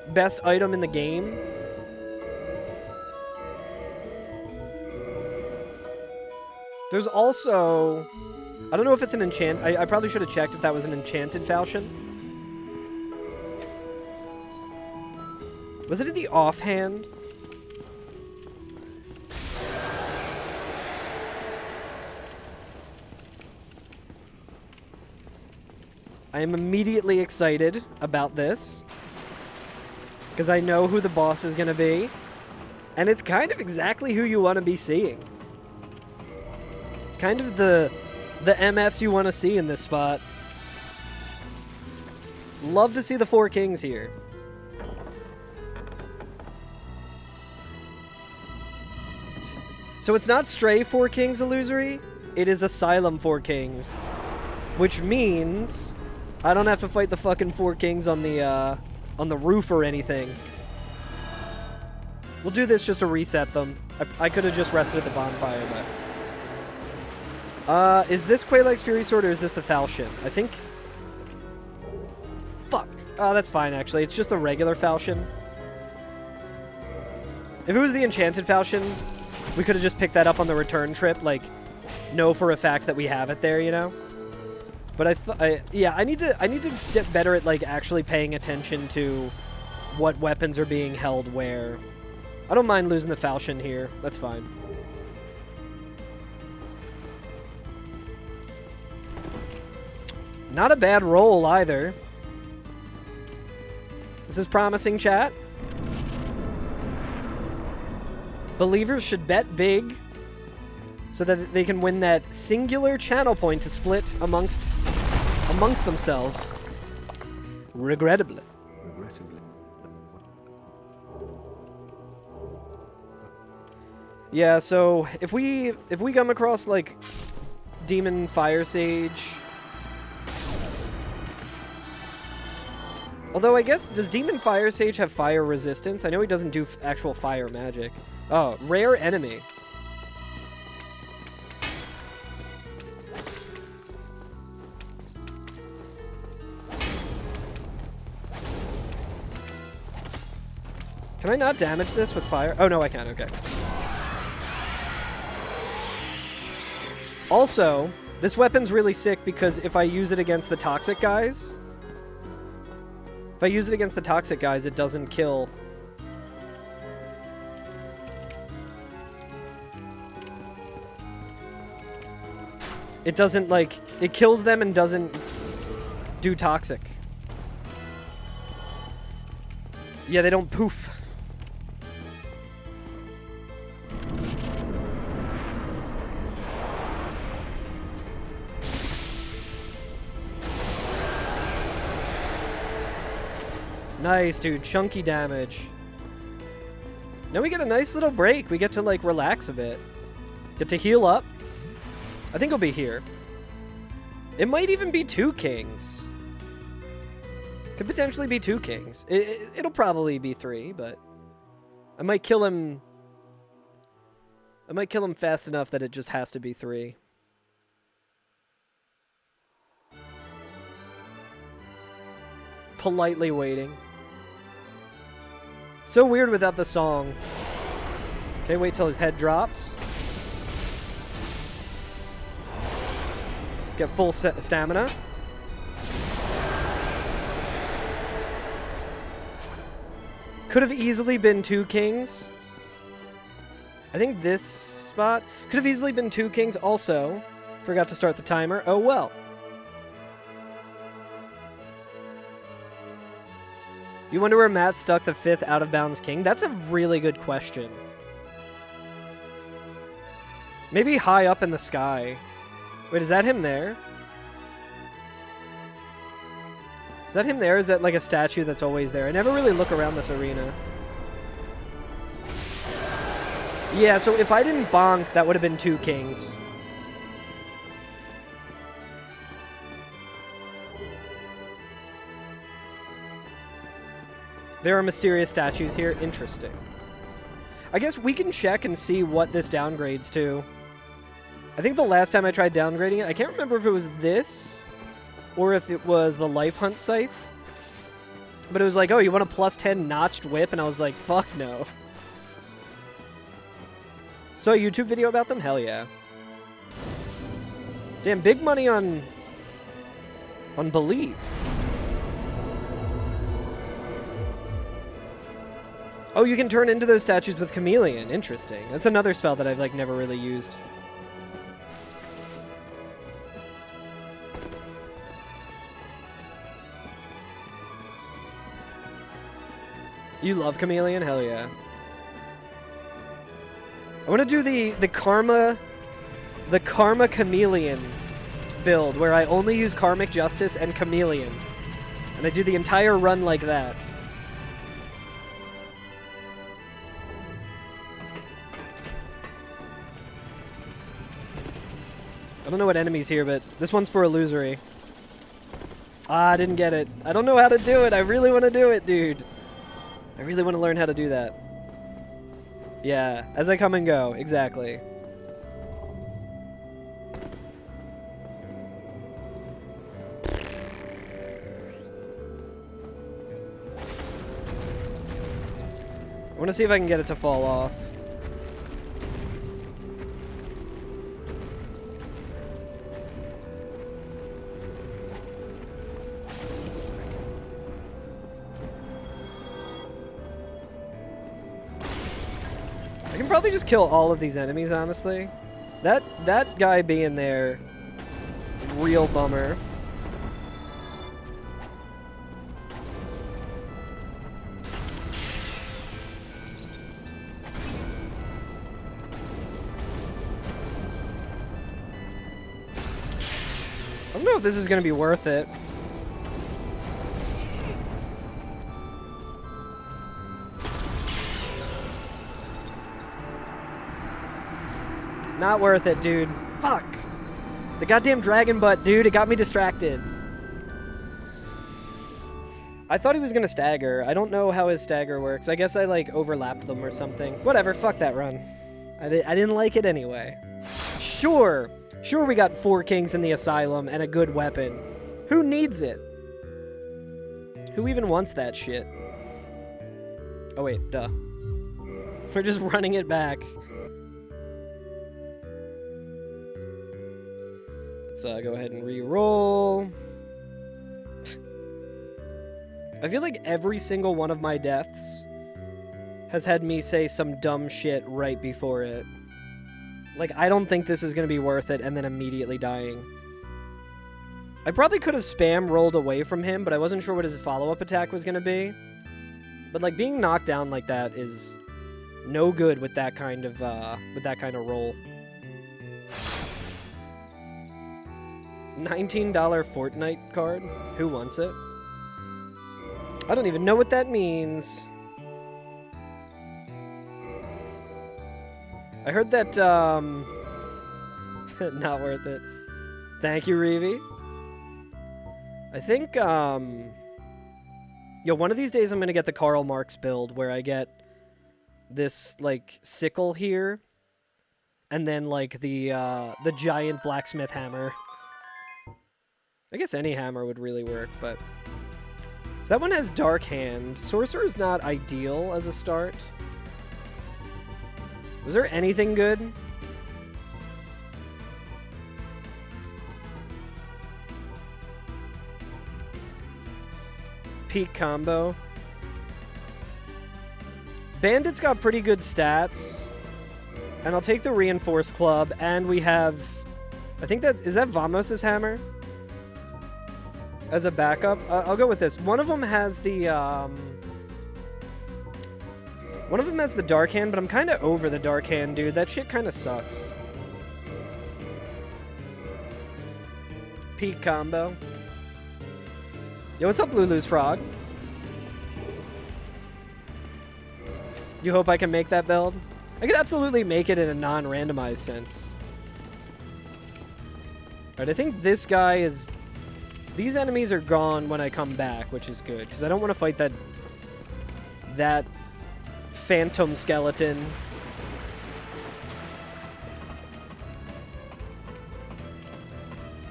Best item in the game. There's also... I don't know if it's an enchant... I probably should have checked if that was an enchanted falchion. Was it in the offhand? I am immediately excited about this. Because I know who the boss is going to be. And it's kind of exactly who you want to be seeing. It's kind of the MFs you want to see in this spot. Love to see the Four Kings here. So it's not Stray Four Kings illusory, it is Asylum Four Kings. Which means I don't have to fight the fucking Four Kings on the roof or anything. We'll do this just to reset them. I could have just rested at the bonfire, but... is this Quayleg's Fury Sword or is this the Falchion? I think... Fuck. Oh, that's fine, actually. It's just the regular Falchion. If it was the Enchanted Falchion, we could have just picked that up on the return trip, like, know for a fact that we have it there, you know? But yeah, I need to get better at, like, actually paying attention to what weapons are being held where. I don't mind losing the Falchion here. That's fine. Not a bad roll, either. This is promising, chat. Believers should bet big so that they can win that singular channel point to split amongst themselves. Regrettably. Yeah, so if we come across like Demon Fire Sage, although I guess does Demon Fire Sage have fire resistance? I know he doesn't do actual fire magic. Oh, rare enemy. Can I not damage this with fire? Oh, no, I can. Okay. Also, this weapon's really sick because if I use it against the toxic guys... If I use it against the toxic guys, it doesn't kill... It doesn't, like... It kills them and doesn't do toxic. Yeah, they don't poof. Nice, dude. Chunky damage. Now we get a nice little break. We get to, like, relax a bit. Get to heal up. I think it'll be here. It might even be 2 kings. Could potentially be 2 kings. It'll probably be 3, but... I might kill him... I might kill him fast enough that it just has to be 3. Politely waiting. So weird without the song. Okay, wait till his head drops. Get full stamina. Could have easily been 2 kings. I think this spot could have easily been 2 kings. Also, forgot to start the timer. Oh well. You wonder where Matt stuck the 5th out-of-bounds king? That's a really good question. Maybe high up in the sky. Wait, is that him there? Is that him there? Is that like a statue that's always there? I never really look around this arena. Yeah, so if I didn't bonk, that would have been 2 kings. There are mysterious statues here. Interesting. I guess we can check and see what this downgrades to. I think the last time I tried downgrading it, I can't remember if it was this or if it was the Life Hunt Scythe. But it was like, oh, you want a +10 notched whip? And I was like, fuck no. So a YouTube video about them? Hell yeah. Damn, big money on Believe. Oh, you can turn into those statues with Chameleon. Interesting. That's another spell that I've like never really used. You love Chameleon? Hell yeah. I want to do the Karma Chameleon build where I only use Karmic Justice and Chameleon. And I do the entire run like that. I don't know what enemy's here, but this one's for illusory. Ah, I didn't get it. I don't know how to do it. I really want to do it, dude. I really want to learn how to do that. Yeah, as I come and go. Exactly. I want to see if I can get it to fall off. I can probably just kill all of these enemies, honestly. That guy being there, real bummer. I don't know if this is going to be worth it. Not worth it, dude. Fuck. The goddamn dragon butt, dude. It got me distracted. I thought he was gonna stagger. I don't know how his stagger works. I guess I, like, overlapped them or something. Whatever, fuck that run. I didn't like it anyway. Sure. Sure we got 4 kings in the asylum and a good weapon. Who needs it? Who even wants that shit? Oh, wait, duh. We're just running it back. Let's go ahead and re-roll. I feel like every single one of my deaths has had me say some dumb shit right before it. Like, I don't think this is going to be worth it, and then immediately dying. I probably could have spam rolled away from him, but I wasn't sure what his follow-up attack was going to be. But, like, being knocked down like that is no good with that kind of roll. $19 Fortnite card? Who wants it? I don't even know what that means. I heard that, not worth it. Thank you, Reevy. I think, yo, one of these days I'm gonna get the Karl Marx build where I get this, like, sickle here, and then, like, the giant blacksmith hammer. I guess any hammer would really work, but... So that one has Dark Hand. Sorcerer's not ideal as a start. Was there anything good? Peak combo. Bandit's got pretty good stats. And I'll take the Reinforced Club, and we have... I think that... Is that Vamos' hammer? As a backup? I'll go with this. One of them has the, One of them has the Dark Hand, but I'm kind of over the Dark Hand, dude. That shit kind of sucks. Peak combo. Yo, what's up, Lulu's Frog? You hope I can make that build? I could absolutely make it in a non-randomized sense. Alright, I think this guy is... These enemies are gone when I come back, which is good, because I don't want to fight that phantom skeleton.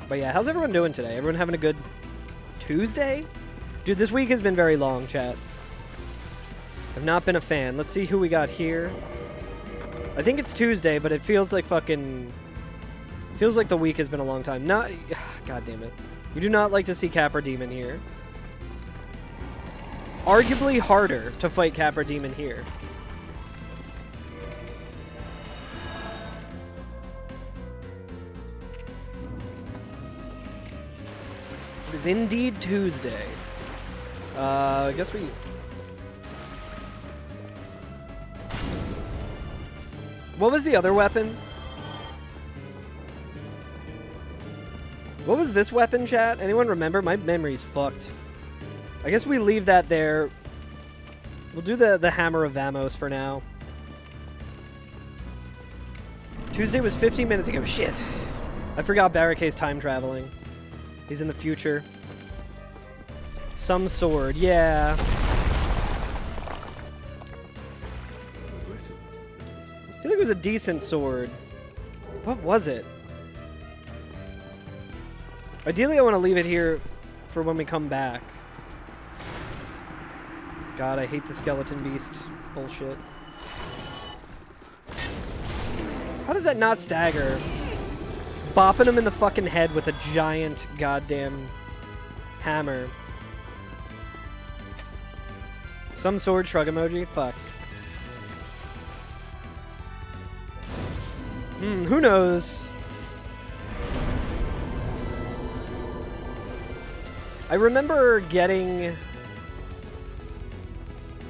But yeah, how's everyone doing today? Everyone having a good Tuesday? Dude, this week has been very long, chat. I've not been a fan. Let's see who we got here. I think it's Tuesday, but it feels like fucking... Feels like the week has been a long time. Not... God damn it. You do not like to see Capra Demon here. Arguably harder to fight Capra Demon here. It is indeed Tuesday. I guess we... What was the other weapon? What was this weapon, chat? Anyone remember? My memory's fucked. I guess we leave that there. We'll do the Hammer of Vamos for now. Tuesday was 15 minutes ago. Shit. I forgot Barricades time traveling. He's in the future. Some sword. Yeah. I feel like it was a decent sword. What was it? Ideally, I want to leave it here for when we come back. God, I hate the skeleton beast bullshit. How does that not stagger? Bopping him in the fucking head with a giant goddamn hammer. Some sword shrug emoji? Fuck. Who knows? I remember getting...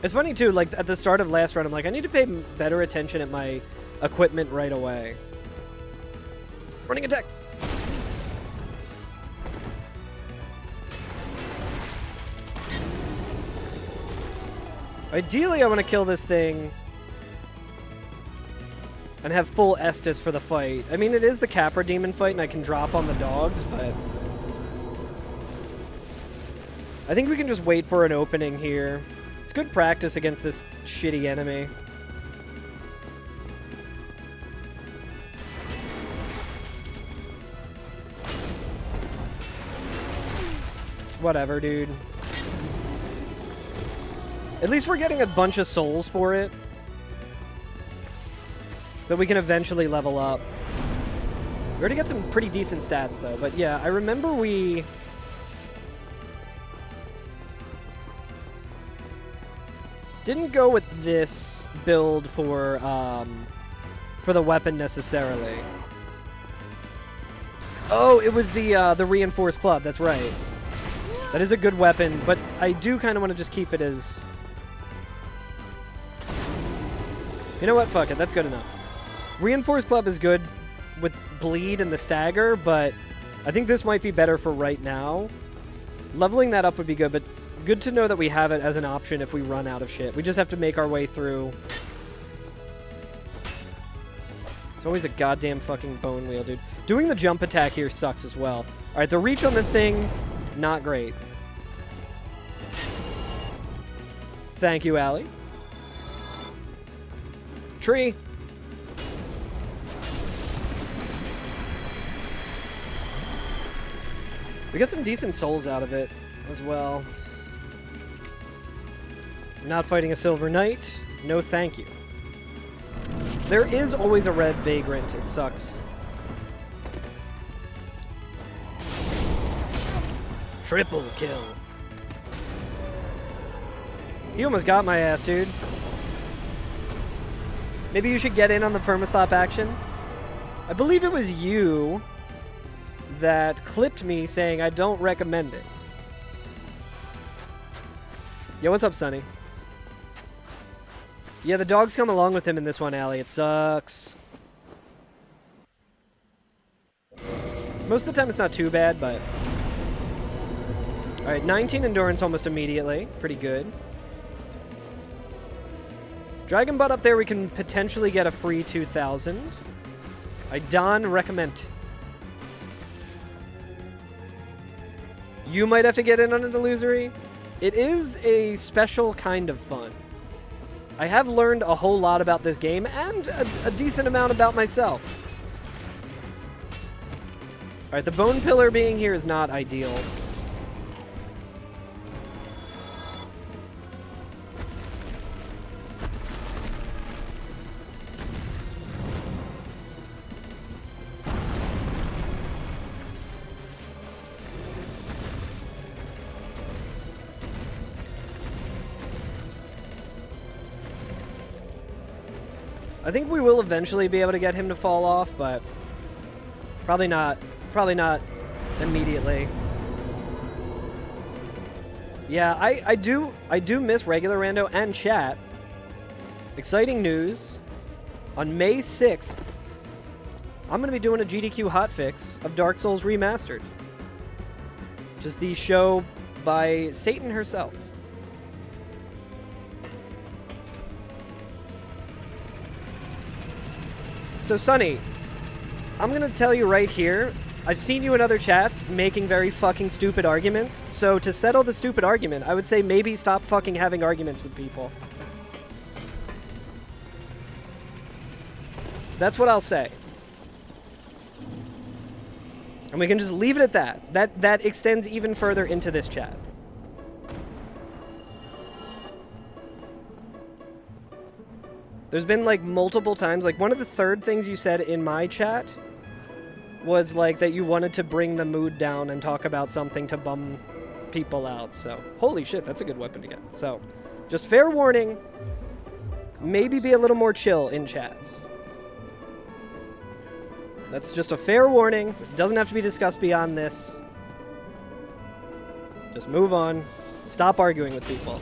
It's funny too, like at the start of last run, I'm like, I need to pay better attention at my equipment right away. Running attack! Ideally, I want to kill this thing and have full Estus for the fight. I mean, it is the Capra Demon fight, and I can drop on the dogs, but... I think we can just wait for an opening here. It's good practice against this shitty enemy. Whatever, dude. At least we're getting a bunch of souls for it. That we can eventually level up. We already got some pretty decent stats, though. But yeah, I remember we... didn't go with this build for the weapon necessarily. Oh, it was the reinforced club. That's right. That is a good weapon, but I do kind of want to just keep it as... You know what? Fuck it. That's good enough. Reinforced club is good with bleed and the stagger, but I think this might be better for right now. Leveling that up would be good, but good to know that we have it as an option if we run out of shit. We just have to make our way through. It's always a goddamn fucking bone wheel, dude. Doing the jump attack here sucks as well. Alright, the reach on this thing, not great. Thank you, Allie. Tree. We got some decent souls out of it as well. Not fighting a Silver Knight. No thank you. There is always a red Vagrant. It sucks. Triple kill. He almost got my ass, dude. Maybe you should get in on the perma-slop action. I believe it was you that clipped me saying I don't recommend it. Yo, what's up, Sonny? Yeah, the dogs come along with him in this one, Allie. It sucks. Most of the time it's not too bad, but... Alright, 19 endurance almost immediately. Pretty good. Dragon Butt up there, we can potentially get a free 2,000. I don't recommend. You might have to get in on an illusory. It is a special kind of fun. I have learned a whole lot about this game and a decent amount about myself. Alright, the bone pillar being here is not ideal. I think we will eventually be able to get him to fall off, but probably not immediately. Yeah, I do miss regular rando and chat. Exciting news. On May 6th, I'm going to be doing a GDQ hotfix of Dark Souls Remastered. Just the show by Satan herself. So, Sonny, I'm going to tell you right here, I've seen you in other chats making very fucking stupid arguments. So, to settle the stupid argument, I would say maybe stop fucking having arguments with people. That's what I'll say. And we can just leave it at that. That extends even further into this chat. There's been, like, multiple times, like, one of the third things you said in my chat was, like, that you wanted to bring the mood down and talk about something to bum people out, so. Holy shit, that's a good weapon to get. So, just fair warning, maybe be a little more chill in chats. That's just a fair warning. It doesn't have to be discussed beyond this. Just move on. Stop arguing with people.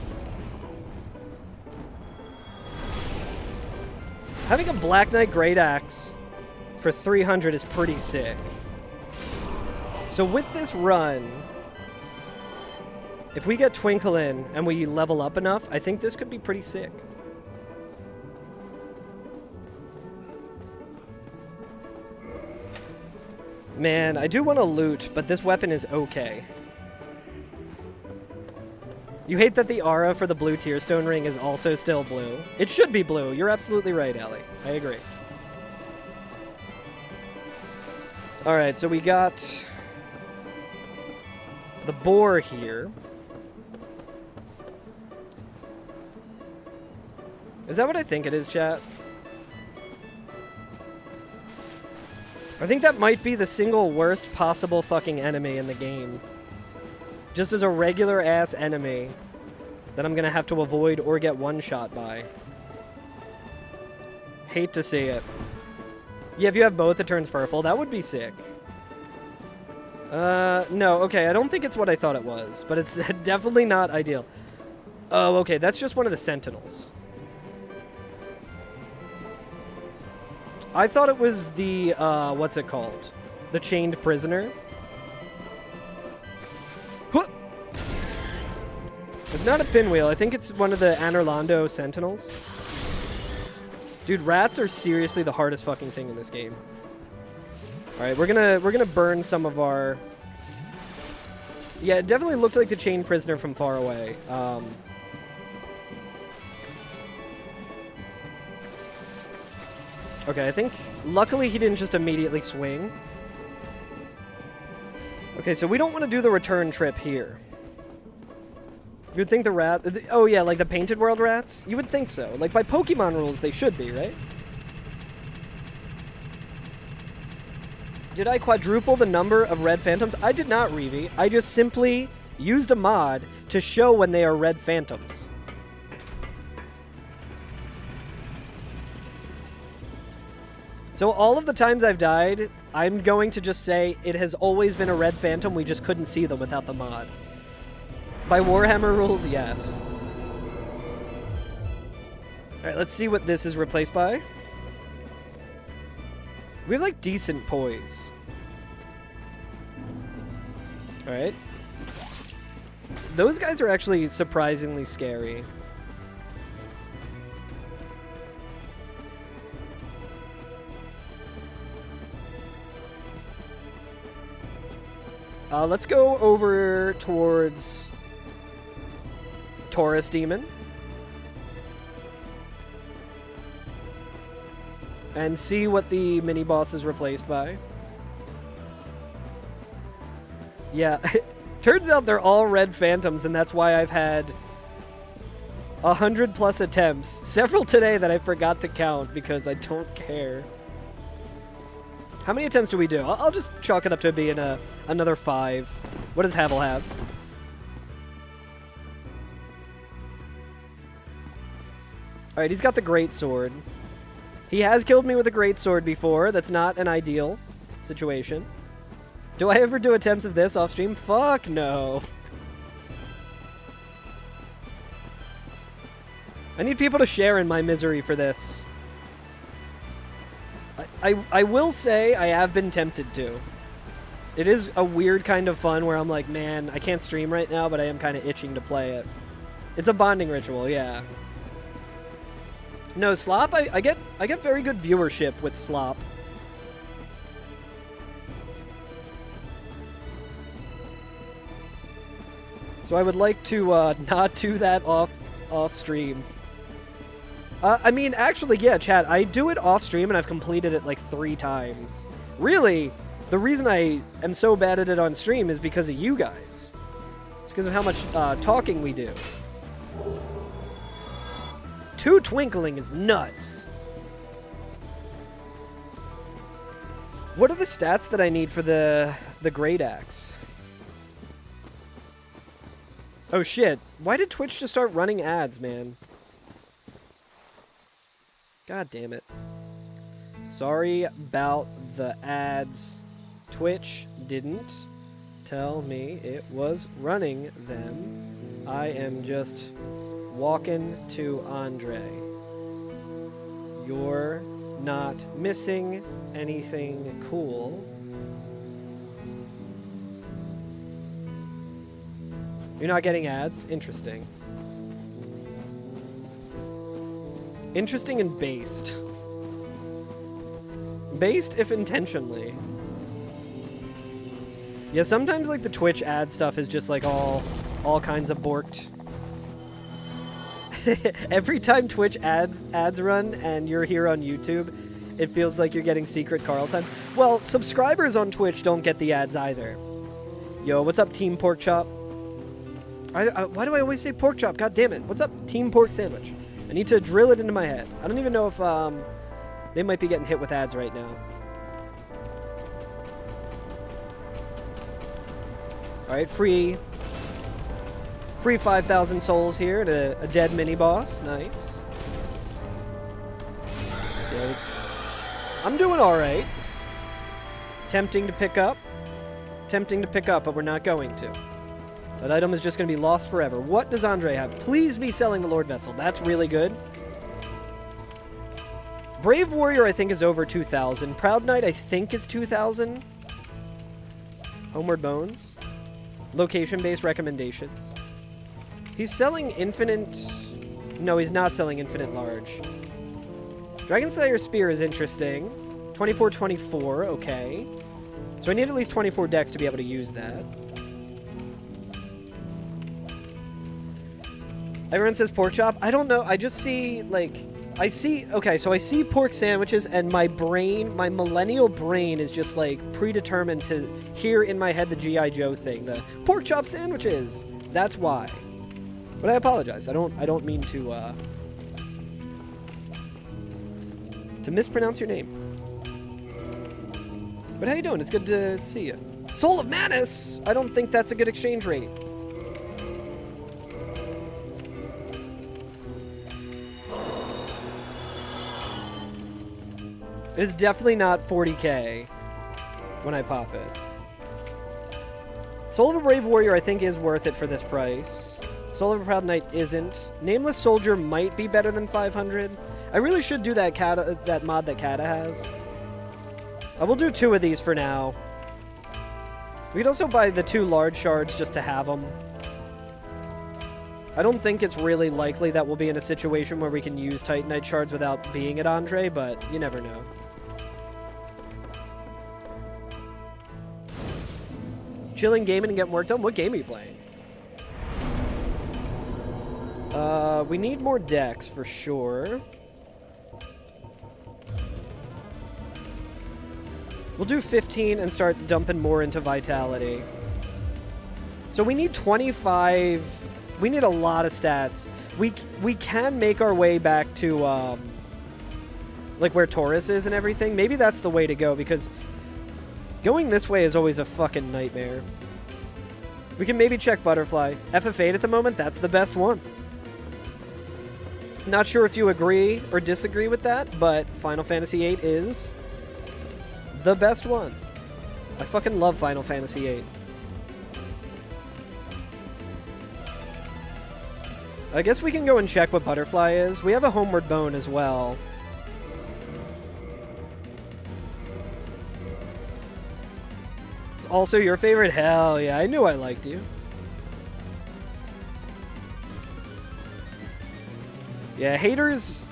Having a Black Knight Great Axe for 300 is pretty sick. So with this run, if we get Twinkle in and we level up enough, I think this could be pretty sick. Man, I do want to loot, but this weapon is okay. You hate that the aura for the blue Tearstone ring is also still blue. It should be blue. You're absolutely right, Allie. I agree. Alright, so we got the boar here. Is that what I think it is, chat? I think that might be the single worst possible fucking enemy in the game. Just as a regular-ass enemy that I'm gonna have to avoid or get one-shot by. Hate to see it. Yeah, if you have both, it turns purple. That would be sick. No, okay, I don't think it's what I thought it was, but it's definitely not ideal. Oh, okay, that's just one of the sentinels. I thought it was the, what's it called? The chained prisoner. It's not a pinwheel. I think it's one of the Anorlando Sentinels. Dude, rats are seriously the hardest fucking thing in this game. All right, we're gonna burn some of our. Yeah, it definitely looked like the chained prisoner from far away. Okay, I think luckily he didn't just immediately swing. Okay, so we don't want to do the return trip here. You would think the rat... Oh, yeah, like the Painted World rats? You would think so. Like, by Pokemon rules, they should be, right? Did I quadruple the number of red phantoms? I did not, Reevee. I just simply used a mod to show when they are red phantoms. So all of the times I've died, I'm going to just say it has always been a red phantom, we just couldn't see them without the mod. By Warhammer rules, yes. Alright, let's see what this is replaced by. We have, like, decent poise. Alright. Those guys are actually surprisingly scary. Let's go over towards Taurus Demon. And see what the mini-boss is replaced by. Yeah, turns out they're all red phantoms, and that's why I've had 100+ attempts. Several today that I forgot to count because I don't care. How many attempts do we do? I'll just chalk it up to being another 5. What does Havel have? Alright, he's got the great sword. He has killed me with a great sword before. That's not an ideal situation. Do I ever do attempts of this off stream? Fuck no. I need people to share in my misery for this. I will say I have been tempted to. It is a weird kind of fun where I'm like, man, I can't stream right now, but I am kind of itching to play it. It's a bonding ritual, yeah. No, Slop, I get very good viewership with Slop. So I would like to not do that off stream. I mean, actually, yeah, chat, I do it off stream and I've completed it like 3 times. Really, the reason I am so bad at it on stream is because of you guys. It's because of how much talking we do. 2 twinkling is nuts. What are the stats that I need for the Great Axe? Oh shit, why did Twitch just start running ads, man? God damn it. Sorry about the ads. Twitch didn't tell me it was running them. I am just walking to Andre. You're not missing anything cool. You're not getting ads? Interesting. Interesting and based. Based, if intentionally. Yeah, sometimes like the Twitch ad stuff is just like all kinds of borked. Every time Twitch ads run and you're here on YouTube, it feels like you're getting secret Carl time. Well, subscribers on Twitch don't get the ads either. Yo, what's up, Team Pork Chop? Why do I always say pork chop? God damn it. What's up, Team Pork Sandwich? I need to drill it into my head. I don't even know if they might be getting hit with ads right now. Alright, free 5,000 souls here to a dead mini-boss. Nice. Okay. I'm doing alright. Tempting to pick up, but we're not going to. That item is just going to be lost forever. What does Andre have? Please be selling the Lord Vessel. That's really good. Brave Warrior, I think, is over 2,000. Proud Knight, I think, is 2,000. Homeward Bones. Location-based recommendations. He's selling infinite... No, he's not selling infinite large. Dragon Slayer Spear is interesting. 2424, okay. So I need at least 24 decks to be able to use that. Everyone says pork chop. I don't know. I just see, like... Okay, so I see pork sandwiches, and my brain, my millennial brain is just, like, predetermined to hear in my head the G.I. Joe thing. The pork chop sandwiches! That's why. But I apologize. I don't mean to mispronounce your name. But how you doing? It's good to see you. Soul of Manus! I don't think that's a good exchange rate. It is definitely not 40k when I pop it. Soul of a Brave Warrior, I think, is worth it for this price. Soul of a Proud Knight isn't. Nameless Soldier might be better than 500. I really should do that mod that Kata has. I will do 2 of these for now. We could also buy the 2 large shards just to have them. I don't think it's really likely that we'll be in a situation where we can use Titanite shards without being at Andre, but you never know. Chilling, gaming, and getting work done? What game are you playing? We need more decks for sure. We'll do 15 and start dumping more into Vitality. So we need 25. We need a lot of stats. We can make our way back to like where Taurus is and everything. Maybe that's the way to go, because going this way is always a fucking nightmare. We can maybe check Butterfly. FF8 at the moment, that's the best one. Not sure if you agree or disagree with that, but Final Fantasy VIII is the best one. I fucking love Final Fantasy VIII. I guess we can go and check what Butterfly is. We have a Homeward Bone as well. It's also your favorite? Hell yeah, I knew I liked you. Yeah, haters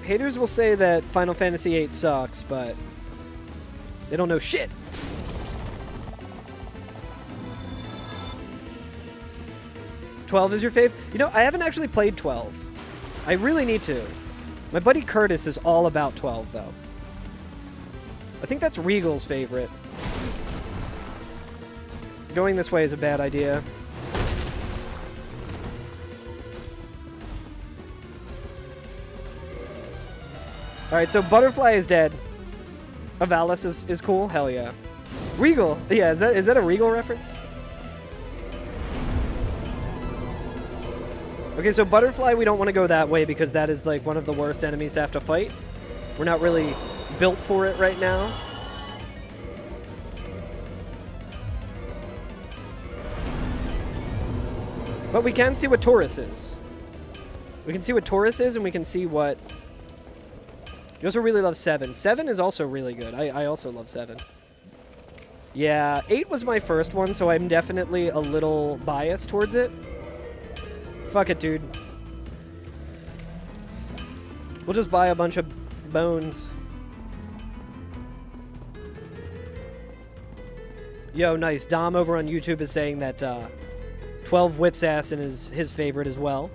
will say that Final Fantasy VIII sucks, but they don't know shit. $12 is your fave? You know, I haven't actually played 12. I really need to. My buddy Curtis is all about 12, though. I think that's Regal's favorite. Going this way is a bad idea. Alright, so Butterfly is dead. Avalis is cool? Hell yeah. Regal! Yeah, is that a Regal reference? Okay, so Butterfly, we don't want to go that way because that is like one of the worst enemies to have to fight. We're not really built for it right now. But we can see what Taurus is. We can see what Taurus is, and we can see what... You also really love 7. 7 is also really good. I also love 7. Yeah, 8 was my first one, so I'm definitely a little biased towards it. Fuck it, dude. We'll just buy a bunch of bones. Yo, nice. Dom over on YouTube is saying that 12 whips ass and is his favorite as well.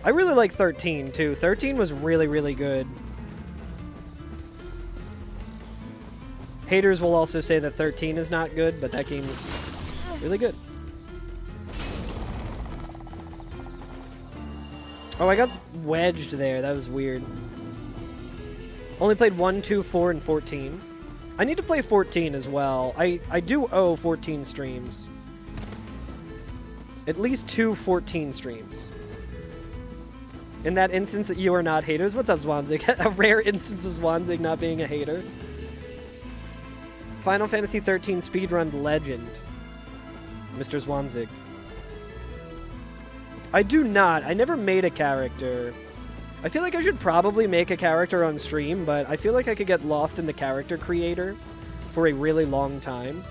I really like 13, too. 13 was really, really good. Haters will also say that 13 is not good, but that game's really good. Oh, I got wedged there. That was weird. Only played 1, 2, 4, and 14. I need to play 14 as well. I do owe 14 streams. At least 2 14 streams. In that instance that you are not haters. What's up, Zwanzig? A rare instance of Zwanzig not being a hater. Final Fantasy 13 speedrun legend. Mr. Zwanzig. I do not. I never made a character. I feel like I should probably make a character on stream, but I feel like I could get lost in the character creator for a really long time.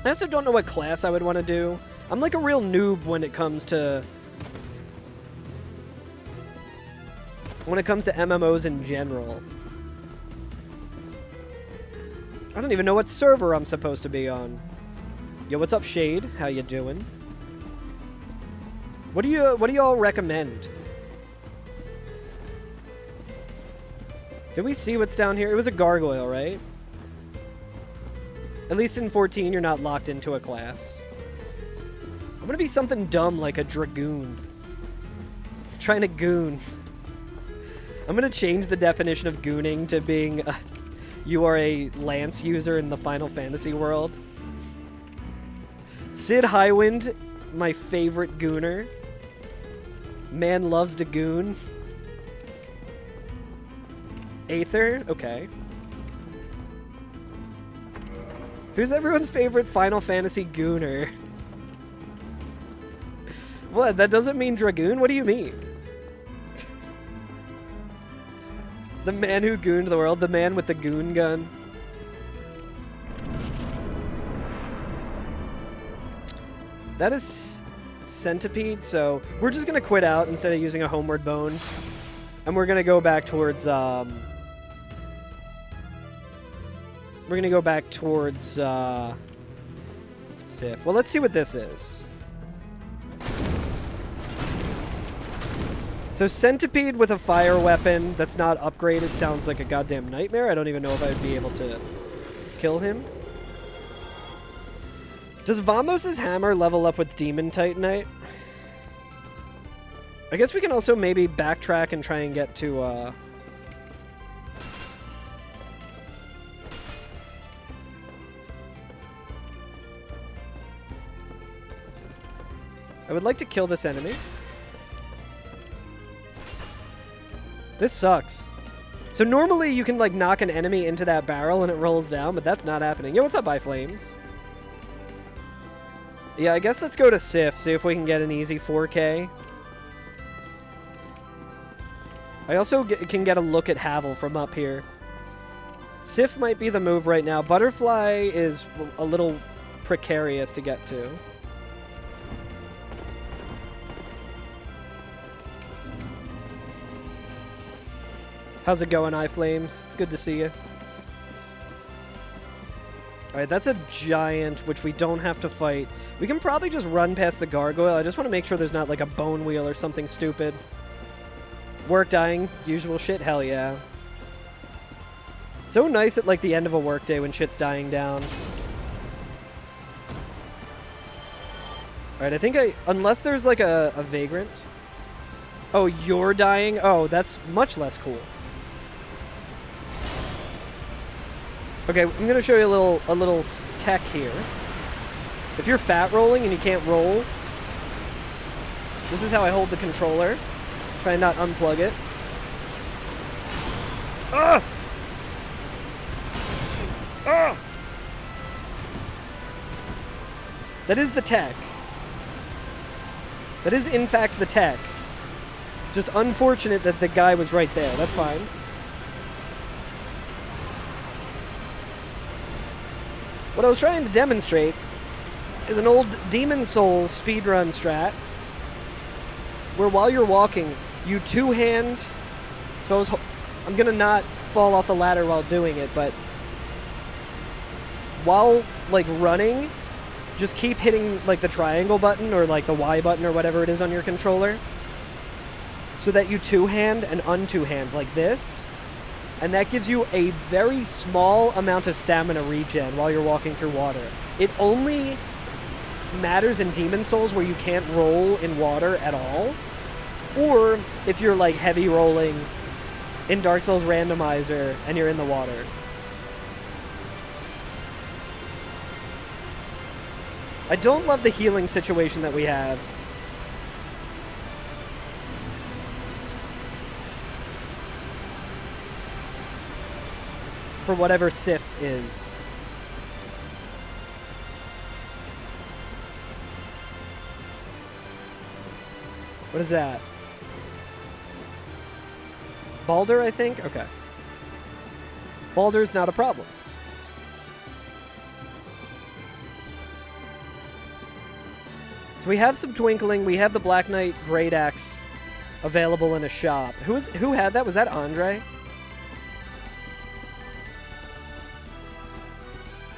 I also don't know what class I would want to do. I'm like a real noob when it comes to... MMOs in general. I don't even know what server I'm supposed to be on. Yo, what's up, Shade? How you doing? What do y'all recommend? Did we see what's down here? It was a gargoyle, right? At least in 14, you're not locked into a class. I'm gonna be something dumb like a dragoon. Trying to goon. I'm gonna change the definition of gooning to being you are a lance user in the Final Fantasy world. Sid Highwind, my favorite gooner. Man loves to goon. Aether, okay. Who's everyone's favorite Final Fantasy gooner? What, that doesn't mean dragoon? What do you mean? The man who gooned the world, the man with the goon gun. That is... centipede, so we're just gonna quit out instead of using a homeward bone. And we're gonna go back towards, Sif. Well, let's see what this is. So centipede with a fire weapon that's not upgraded sounds like a goddamn nightmare. I don't even know if I would be able to kill him. Does Vamos' hammer level up with Demon Titanite? I guess we can also maybe backtrack and try and get to, I would like to kill this enemy. This sucks. So normally you can, like, knock an enemy into that barrel and it rolls down, but that's not happening. Yo, what's up, iFlames? Yeah, I guess let's go to Sif, see if we can get an easy 4K. I also can get a look at Havel from up here. Sif might be the move right now. Butterfly is a little precarious to get to. How's it going, iFlames? It's good to see you. Alright, that's a giant, which we don't have to fight. We can probably just run past the gargoyle. I just want to make sure there's not like a bone wheel or something stupid. Work dying, usual shit, hell yeah. So nice at like the end of a workday when shit's dying down. Alright, I think unless there's like a vagrant. Oh, you're dying? Oh, that's much less cool. Okay, I'm gonna show you a little tech here. If you're fat rolling and you can't roll, this is how I hold the controller. Try and not unplug it. Ah! Ah! That is the tech. That is in fact the tech. Just unfortunate that the guy was right there. That's fine. What I was trying to demonstrate is an old Demon Souls speedrun strat where while you're walking, you two-hand... So I'm gonna not fall off the ladder while doing it, but while, like, running, just keep hitting, like, the triangle button or, like, the Y button or whatever it is on your controller so that you two-hand and un-two-hand like this. And that gives you a very small amount of stamina regen while you're walking through water. It only matters in Demon Souls where you can't roll in water at all. Or if you're like heavy rolling in Dark Souls Randomizer and you're in the water. I don't love the healing situation that we have. For whatever Sif is. What is that? Baldur, I think? Okay. Baldur's not a problem. So we have some Twinkling. We have the Black Knight Great Axe available in a shop. Who had that? Was that Andre?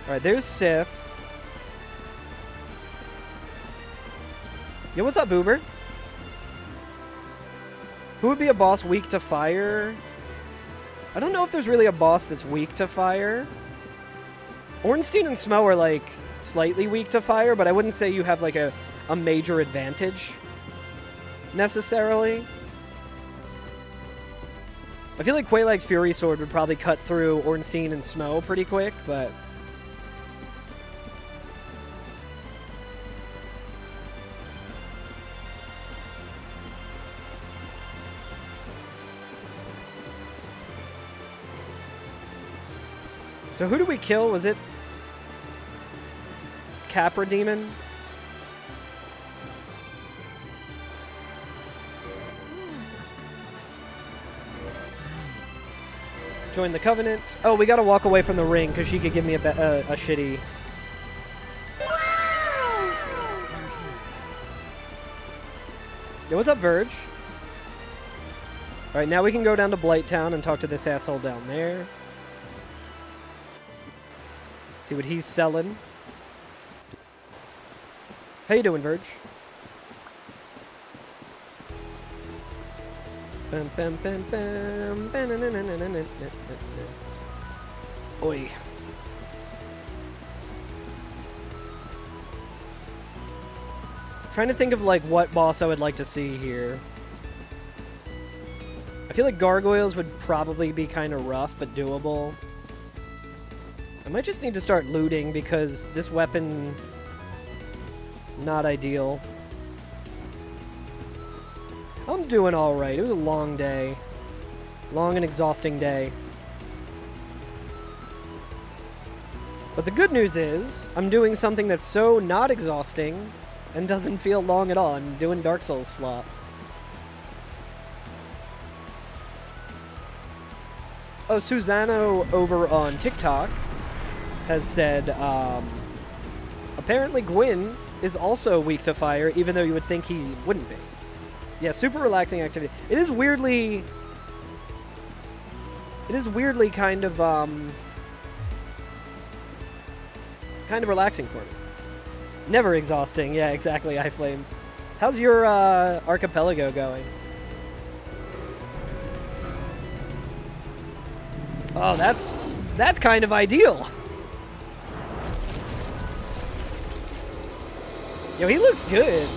Alright, there's Sif. Yo, what's up, Boober? Who would be a boss weak to fire? I don't know if there's really a boss that's weak to fire. Ornstein and Smo are, like, slightly weak to fire, but I wouldn't say you have, like, a major advantage, necessarily. I feel like Quaylag's Fury Sword would probably cut through Ornstein and Smo pretty quick, but... So who did we kill? Was it Capra Demon? Join the Covenant. Oh, we gotta walk away from the ring because she could give me a shitty... Yo, what's up, Verge? Alright, now we can go down to Blighttown and talk to this asshole down there. See what he's selling. How you doing, Verge? Bam, bam, bam, bam. Oi. Trying to think of like what boss I would like to see here. I feel like gargoyles would probably be kind of rough, but doable. I might just need to start looting because this weapon, not ideal. I'm doing all right. It was a long day. Long and exhausting day. But the good news is, I'm doing something that's so not exhausting and doesn't feel long at all. I'm doing Dark Souls Slop. Oh, Susano over on TikTok has said, apparently Gwyn is also weak to fire, even though you would think he wouldn't be. Yeah, super relaxing activity. It is weirdly kind of relaxing for me. Never exhausting. Yeah, exactly, iFlames. How's your archipelago going? Oh, that's kind of ideal. Yo, he looks good.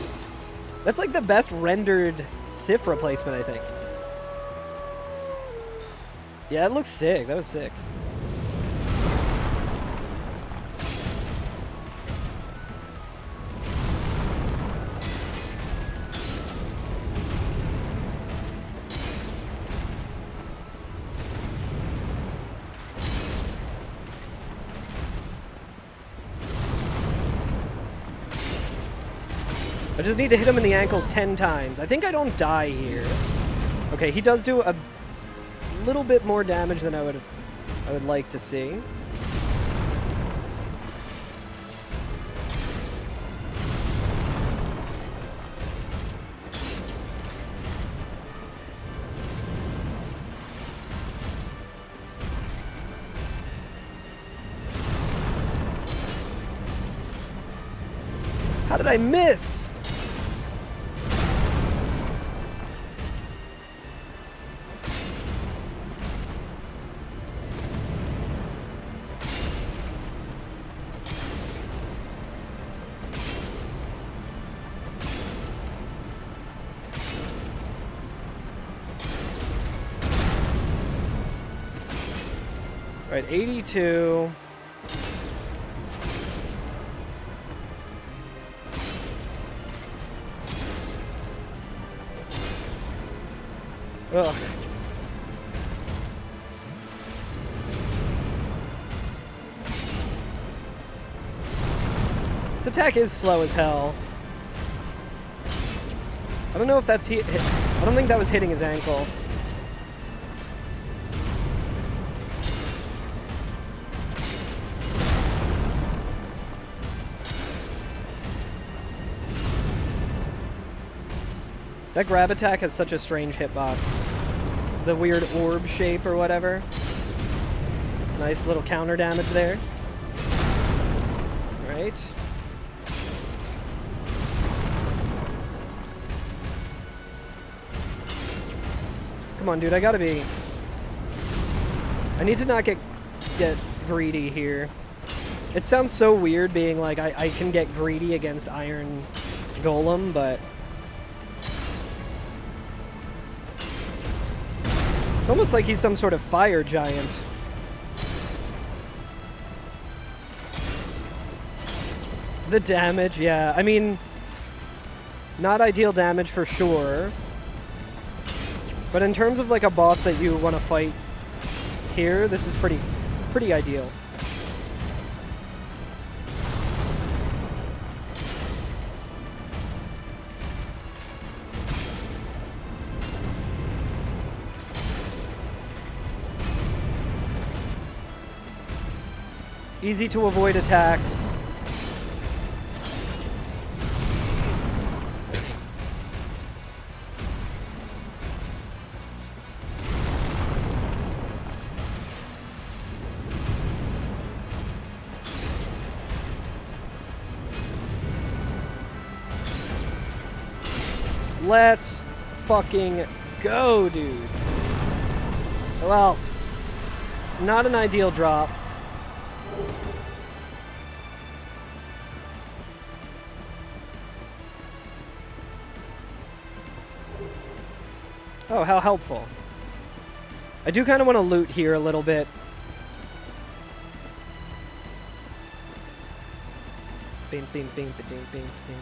That's like the best rendered Sif replacement, I think. Yeah, it looks sick. That was sick. I just need to hit him in the ankles 10 times. I think I don't die here. Okay, he does do a little bit more damage than I would like to see. How did I miss? All right, 82. Ugh. This attack is slow as hell. I don't know if that's hit. I don't think that was hitting his ankle. That grab attack has such a strange hitbox. The weird orb shape or whatever. Nice little counter damage there. Right. Come on, dude, I gotta be... I need to not get greedy here. It sounds so weird being like, I can get greedy against Iron Golem, but... It's almost like he's some sort of fire giant. The damage, yeah. I mean, not ideal damage for sure. But in terms of like a boss that you want to fight here, this is pretty ideal. Easy to avoid attacks. Let's fucking go, dude. Well, not an ideal drop. Oh, how helpful. I do kind of want to loot here a little bit. Bing, bing, bing, ba-ding, bing, ba-ding.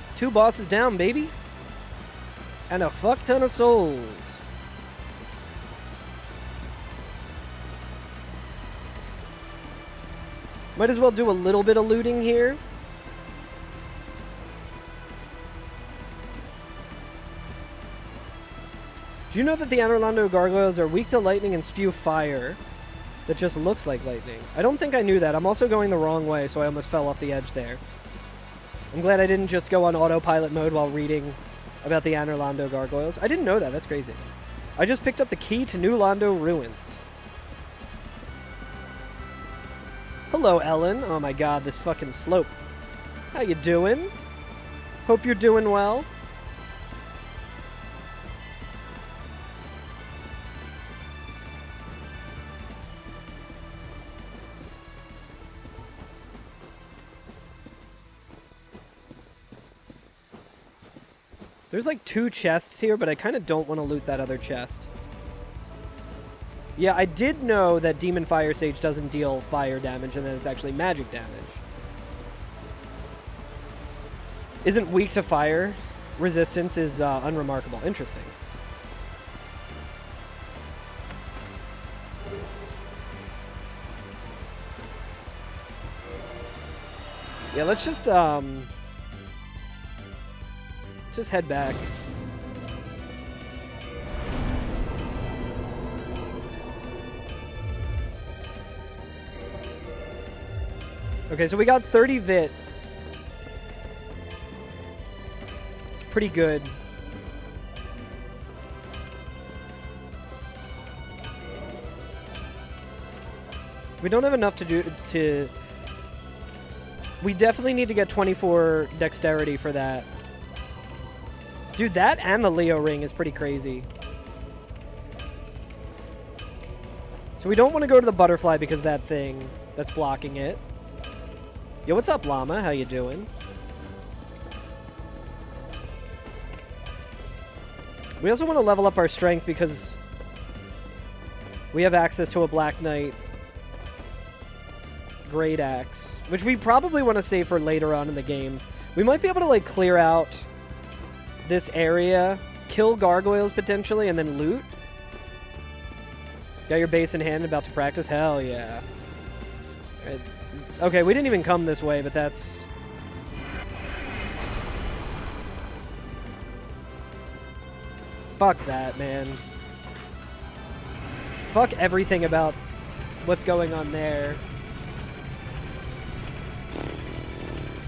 It's 2 bosses down, baby. And a fuck ton of souls. Might as well do a little bit of looting here. Do you know that the Anorlando gargoyles are weak to lightning and spew fire that just looks like lightning? I don't think I knew that. I'm also going the wrong way, so I almost fell off the edge there. I'm glad I didn't just go on autopilot mode while reading about the Anorlando gargoyles. I didn't know that. That's crazy. I just picked up the key to New Londo ruins. Hello, Ellen. Oh my god, this fucking Slop. How you doing? Hope you're doing well. There's like 2 chests here, but I kind of don't want to loot that other chest. Yeah, I did know that Demon Fire Sage doesn't deal fire damage and that it's actually magic damage. Isn't weak to fire. Resistance is unremarkable. Interesting. Yeah, let's just head back. Okay, so we got 30 vit. It's pretty good. We don't have enough to do to... We definitely need to get 24 dexterity for that. Dude, that and the Leo ring is pretty crazy. So we don't want to go to the butterfly because of that thing that's blocking it. Yo, what's up, llama? How you doing? We also want to level up our strength because we have access to a Black Knight Great Axe, which we probably want to save for later on in the game. We might be able to, like, clear out this area, kill gargoyles potentially, and then loot. Got your base in hand, about to practice? Hell yeah. Okay, we didn't even come this way, but that's... Fuck that, man. Fuck everything about what's going on there.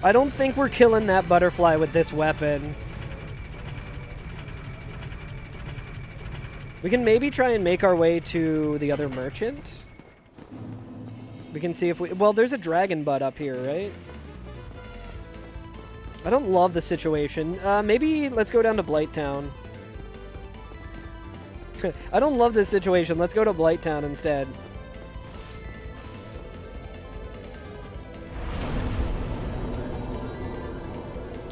I don't think we're killing that butterfly with this weapon. We can maybe try and make our way to the other merchant. We can see if we... Well, there's a dragon butt up here, right? I don't love the situation. Maybe let's go down to Blighttown. I don't love this situation. Let's go to Blighttown instead.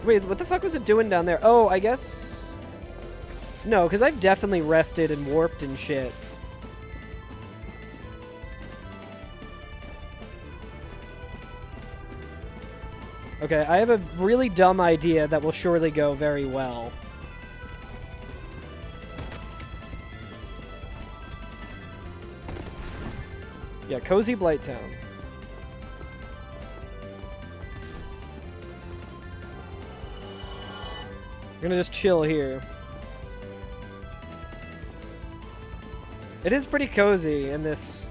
Wait, what the fuck was it doing down there? Oh, I guess... No, because I've definitely rested and warped and shit. Okay, I have a really dumb idea that will surely go very well. Yeah, Cozy Blighttown. We're gonna just chill here. It is pretty cozy in this.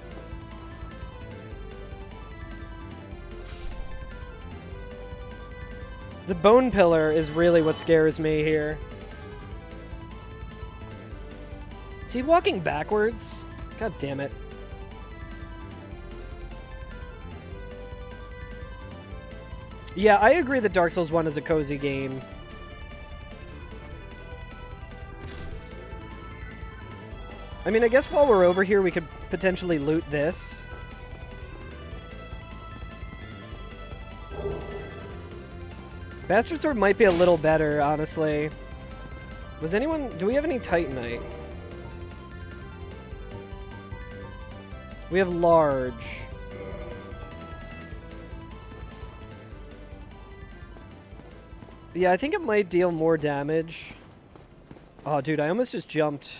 The bone pillar is really what scares me here. Is he walking backwards? God damn it. Yeah, I agree that Dark Souls 1 is a cozy game. I mean, I guess while we're over here, we could potentially loot this. Bastard Sword might be a little better, honestly. Do we have any Titanite? We have large. Yeah, I think it might deal more damage. Oh, dude, I almost just jumped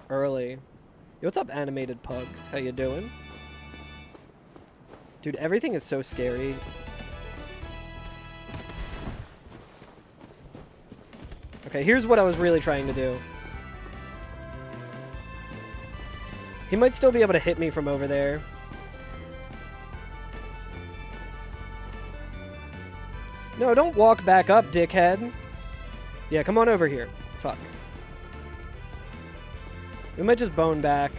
early. Yo, what's up, animated pug? How you doing? Dude, everything is so scary. Okay, here's what I was really trying to do. He might still be able to hit me from over there. No, don't walk back up, dickhead. Yeah, come on over here. Fuck. We might just bone back.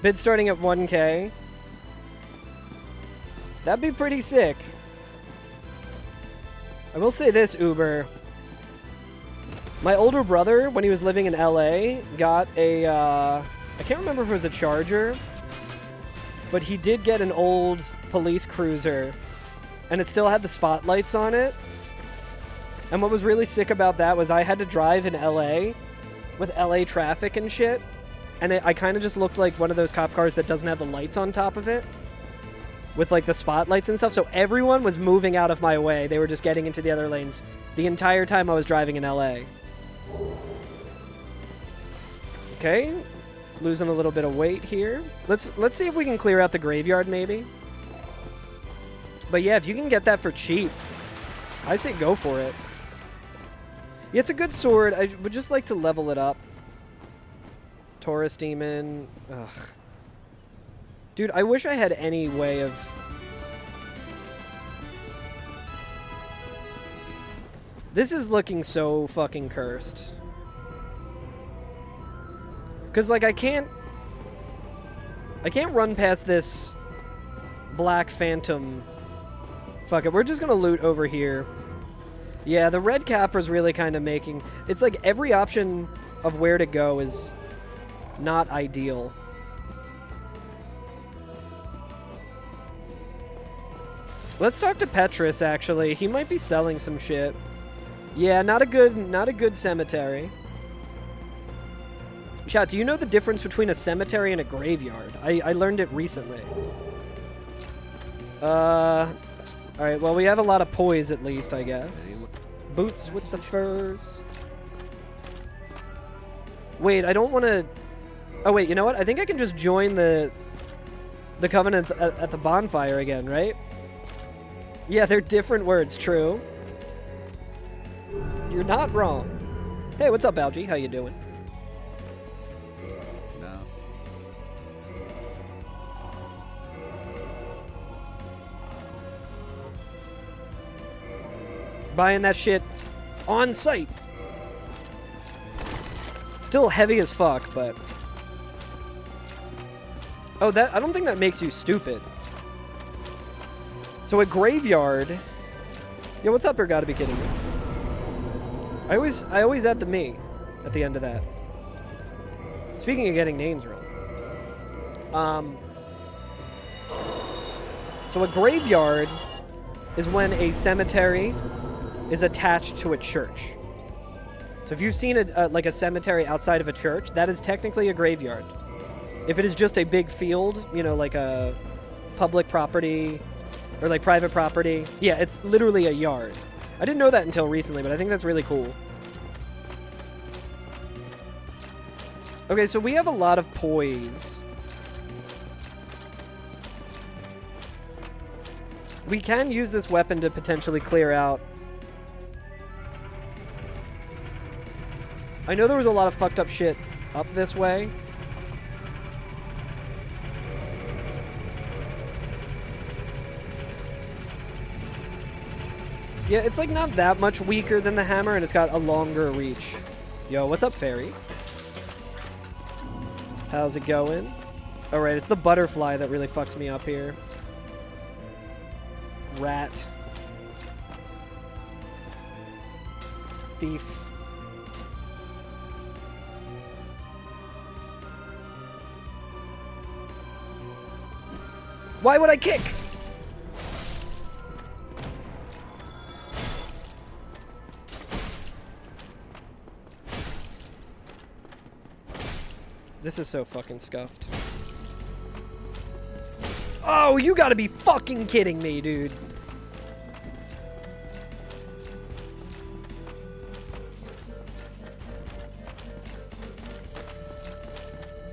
Bid starting at 1K. That'd be pretty sick. I will say this, Uber. My older brother, when he was living in LA, got a, I can't remember if it was a Charger, but he did get an old police cruiser, and it still had the spotlights on it. And what was really sick about that was I had to drive in LA with LA traffic and shit, and I kind of just looked like one of those cop cars that doesn't have the lights on top of it, with like the spotlights and stuff, so everyone was moving out of my way. They were just getting into the other lanes the entire time I was driving in LA. Okay, losing a little bit of weight here. Let's see if we can clear out the graveyard, maybe. But yeah, if you can get that for cheap, I say go for it. Yeah, it's a good sword. I would just like to level it up. Taurus Demon. Ugh. Dude, I wish I had any way of... This is looking so fucking cursed. Because, like, I can't run past this Black Phantom. Fuck it, we're just gonna loot over here. Yeah, the red Capra's really kind of making... It's like every option of where to go is not ideal. Let's talk to Petrus, actually. He might be selling some shit. Yeah, not a good cemetery. Chat, do you know the difference between a cemetery and a graveyard? I learned it recently. Alright, well, we have a lot of poise, at least, I guess. Boots with the furs. Wait, I don't want to... Oh, wait, you know what? I think I can just join the Covenant at the bonfire again, right? Yeah, they're different words, true. You're not wrong. Hey, what's up, Algie? How you doing? No. Buying that shit on site. Still heavy as fuck, but... Oh, I don't think that makes you stupid. So a graveyard... Yo, what's up, or gotta be kidding me? I always add the me at the end of that. Speaking of getting names wrong. So a graveyard is when a cemetery is attached to a church. So if you've seen like a cemetery outside of a church, that is technically a graveyard. If it is just a big field, you know, like a public property or like private property, yeah, it's literally a yard. I didn't know that until recently, but I think that's really cool. Okay, so we have a lot of poise. We can use this weapon to potentially clear out. I know there was a lot of fucked up shit up this way. Yeah, it's like not that much weaker than the hammer, and it's got a longer reach. Yo, what's up, Fairy? How's it going? Oh, right, it's the butterfly that really fucks me up here. Rat. Thief. Why would I kick? This is so fucking scuffed. Oh, you gotta be fucking kidding me, dude.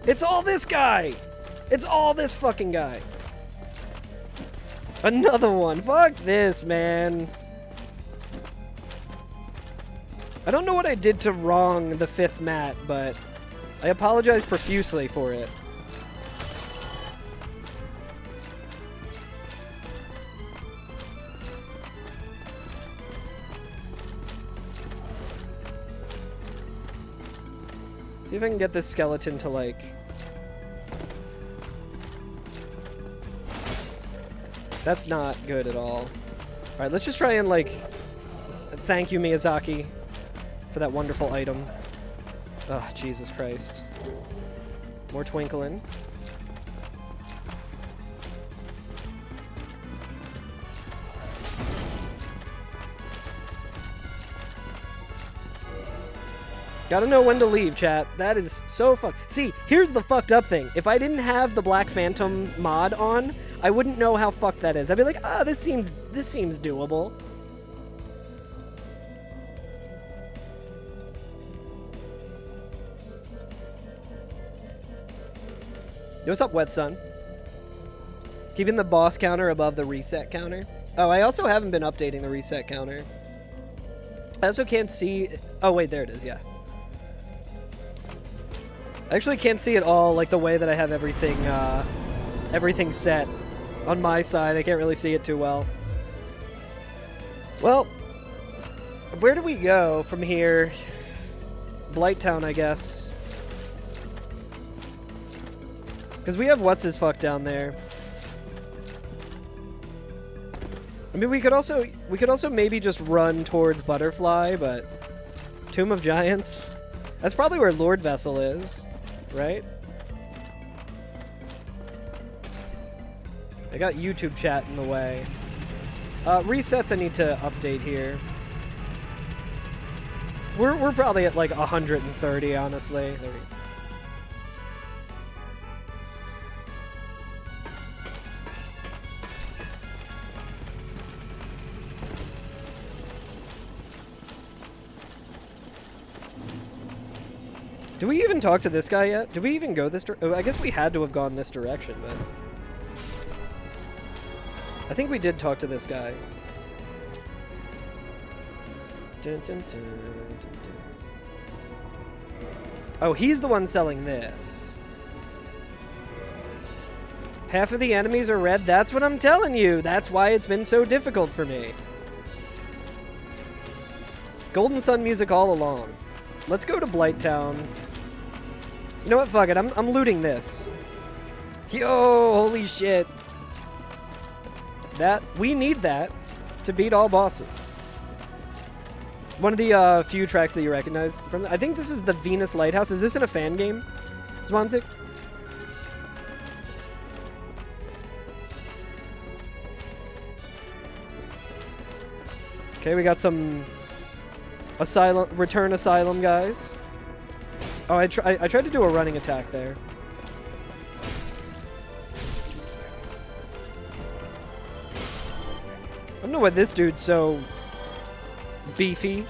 It's all this guy! It's all this fucking guy. Another one. Fuck this, man. I don't know what I did to wrong the 5th mat, but I apologize profusely for it. See if I can get this skeleton to, like... That's not good at all. Alright, let's just try and, like... Thank you, Miyazaki, for that wonderful item. Oh, Jesus Christ. More twinkling. Gotta know when to leave, chat. That is so fuck. See, here's the fucked up thing. If I didn't have the Black Phantom mod on, I wouldn't know how fucked that is. I'd be like, ah, this seems doable. Yo, what's up, Wet Sun? Keeping the boss counter above the reset counter. Oh, I also haven't been updating the reset counter. I also can't see... Oh, wait, there it is, yeah. I actually can't see it all, like, the way that I have everything, everything set on my side. I can't really see it too well. Well, where do we go from here? Blighttown, I guess. Because we have what's-his-fuck down there. I mean, we could also maybe just run towards Butterfly, but... Tomb of Giants? That's probably where Lord Vessel is, right? I got YouTube chat in the way. Resets I need to update here. We're probably at like 130, honestly. There we go. Do we even talk to this guy yet? Did we even go this direction? Oh, I guess we had to have gone this direction, but... I think we did talk to this guy. Dun, dun, dun, dun, dun. Oh, he's the one selling this. Half of the enemies are red. That's what I'm telling you. That's why it's been so difficult for me. Golden Sun music all along. Let's go to Blighttown. You know what? Fuck it. I'm looting this. Yo, holy shit. We need that to beat all bosses. One of the few tracks that you recognize from I think this is the Venus Lighthouse. Is this in a fan game, Swansik? Okay, we got some Return Asylum guys. Oh, I tried to do a running attack there. I don't know why this dude's so beefy.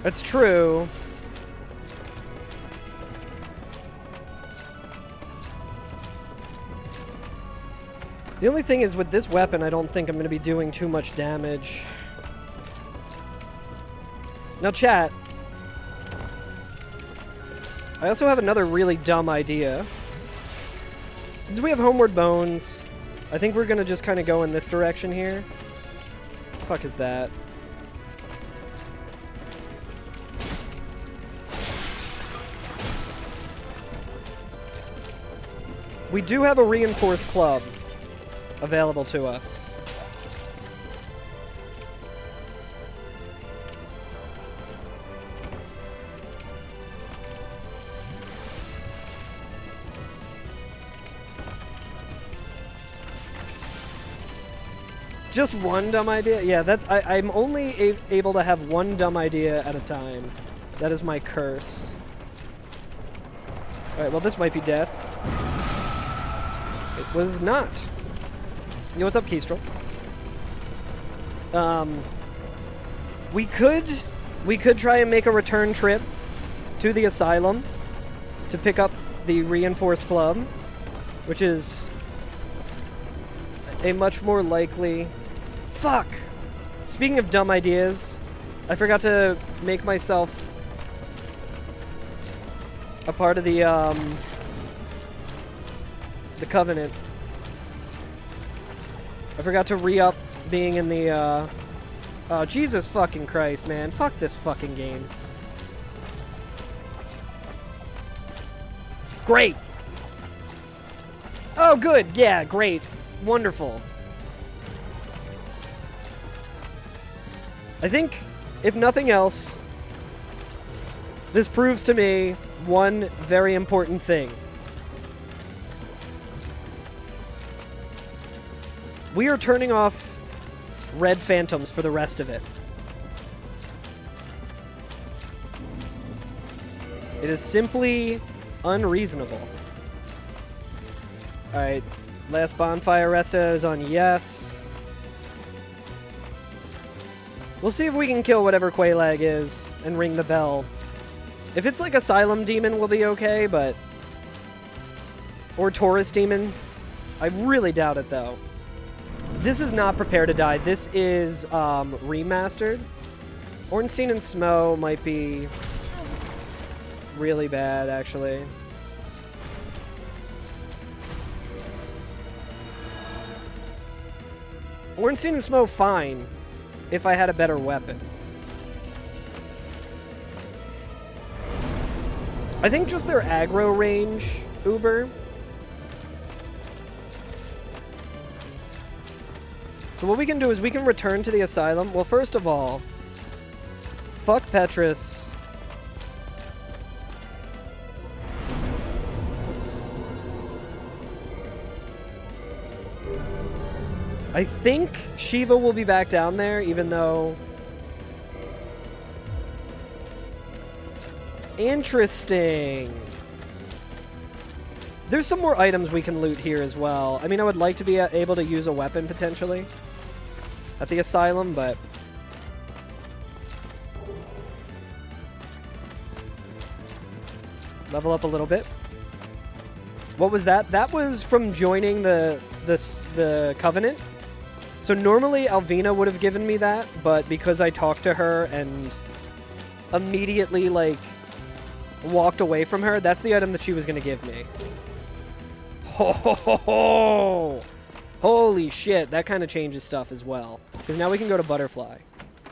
That's true. The only thing is with this weapon, I don't think I'm going to be doing too much damage. Now, chat. I also have another really dumb idea. Since we have Homeward Bones, I think we're going to just kind of go in this direction here. What the fuck is that? We do have a reinforced club available to us. Just one dumb idea? Yeah, that's I'm only able to have one dumb idea at a time. That is my curse. Alright, well this might be death. It was not. Yo, what's up, Kestrel? We could try and make a return trip to the asylum to pick up the reinforced club, which is a much more likely... Fuck! Speaking of dumb ideas, I forgot to make myself a part of the Covenant. I forgot to re-up being in the, oh, Jesus fucking Christ, man. Fuck this fucking game. Great! Oh, good. Yeah, great. Wonderful. I think, if nothing else, this proves to me one very important thing. We are turning off red phantoms for the rest of it. It is simply unreasonable. Alright, last bonfire resta is on yes. We'll see if we can kill whatever Quelaag is and ring the bell. If it's like Asylum Demon, we'll be okay, but... Or Taurus Demon. I really doubt it, though. This is not Prepare to Die. This is remastered. Ornstein and Smo might be really bad, actually. Ornstein and Smo, fine, if I had a better weapon. I think just their aggro range, Uber. So what we can do is we can return to the asylum. Well, first of all, fuck Petrus. Oops. I think Shiva will be back down there, even though... Interesting. There's some more items we can loot here as well. I mean, I would like to be able to use a weapon, potentially, at the asylum, but... Level up a little bit. What was that? That was from joining the Covenant. So normally Alvina would have given me that, but because I talked to her and immediately, like, walked away from her, that's the item that she was going to give me. Ho ho ho ho! Holy shit, that kind of changes stuff as well. Because now we can go to Butterfly.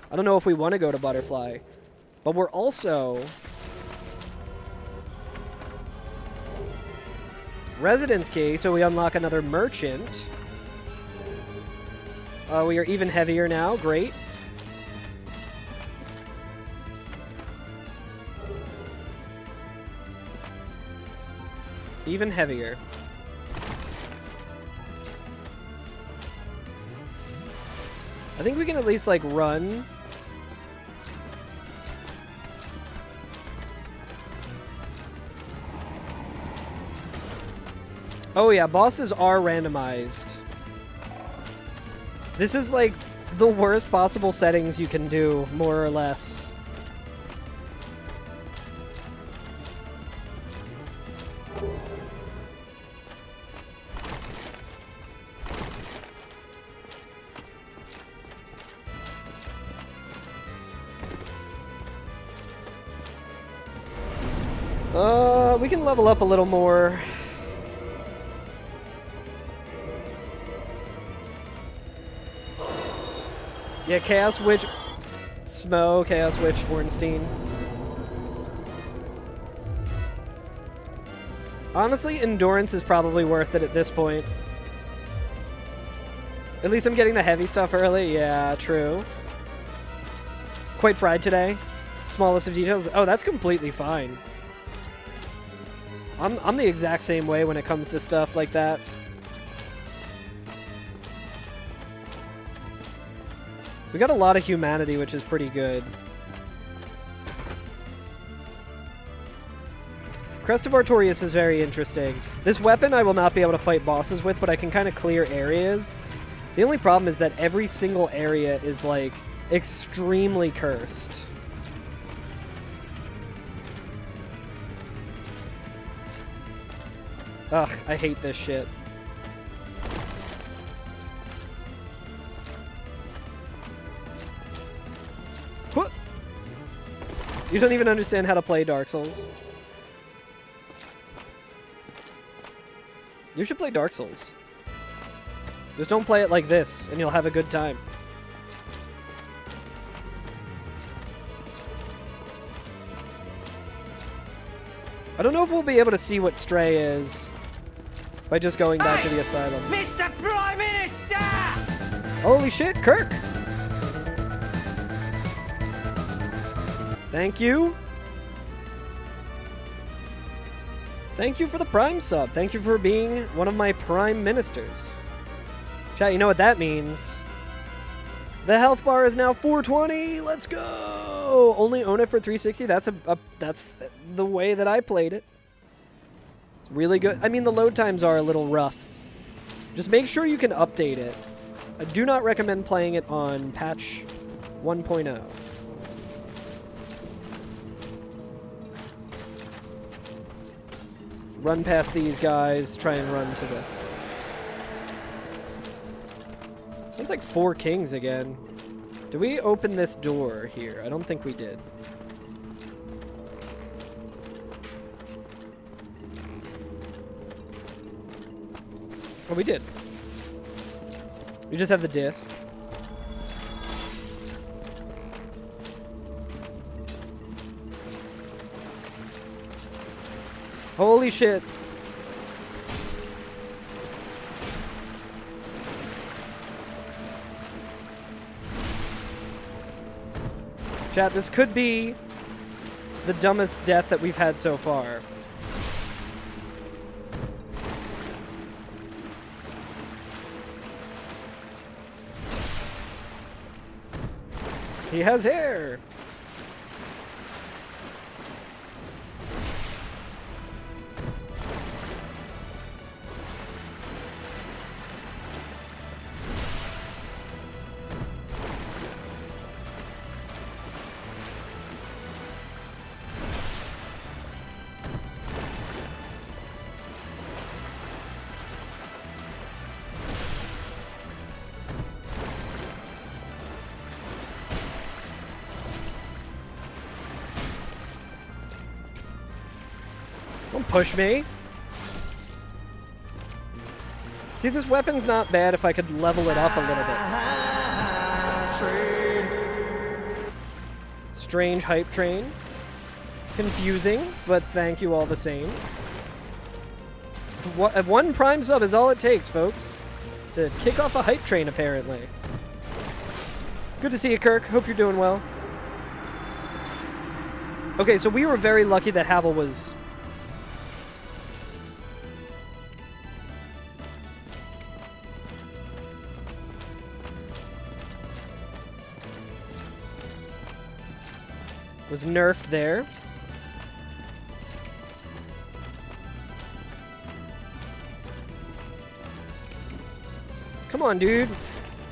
I don't know if we want to go to Butterfly, but we're also... Residence key, so we unlock another merchant. We are even heavier now, great. Even heavier. I think we can at least, like, run. Oh yeah, bosses are randomized. This is, like, the worst possible settings you can do, more or less. We can level up a little more. Yeah, Chaos Witch, Smo, Chaos Witch, Ornstein. Honestly, Endurance is probably worth it at this point. At least I'm getting the heavy stuff early. Yeah, true. Quite fried today. Smallest of details. Oh, that's completely fine. I'm the exact same way when it comes to stuff like that. We got a lot of humanity, which is pretty good. Crest of Artorias is very interesting. This weapon I will not be able to fight bosses with, but I can kind of clear areas. The only problem is that every single area is, like, extremely cursed. Ugh, I hate this shit. What? You don't even understand how to play Dark Souls. You should play Dark Souls. Just don't play it like this, and you'll have a good time. I don't know if we'll be able to see what Stray is by just going back to the asylum. Mr. Prime Minister! Holy shit, Kirk! Thank you. Thank you for the Prime sub. Thank you for being one of my Prime Ministers. Chat, you know what that means. The health bar is now 420. Let's go! Only own it for 360. That's that's the way that I played it. It's really good. I mean, the load times are a little rough. Just make sure you can update it. I do not recommend playing it on patch 1.0. Run past these guys, try and run to the... Sounds like 4 kings again. Do we open this door here? I don't think we did. Oh, we did. We just have the disc. Holy shit. Chat, this could be the dumbest death that we've had so far. He has hair! Don't push me. See, this weapon's not bad if I could level it up a little bit. Strange hype train. Confusing, but thank you all the same. One Prime sub is all it takes, folks, to kick off a hype train, apparently. Good to see you, Kirk. Hope you're doing well. Okay, so we were very lucky that Havel was... nerfed there. Come on, dude.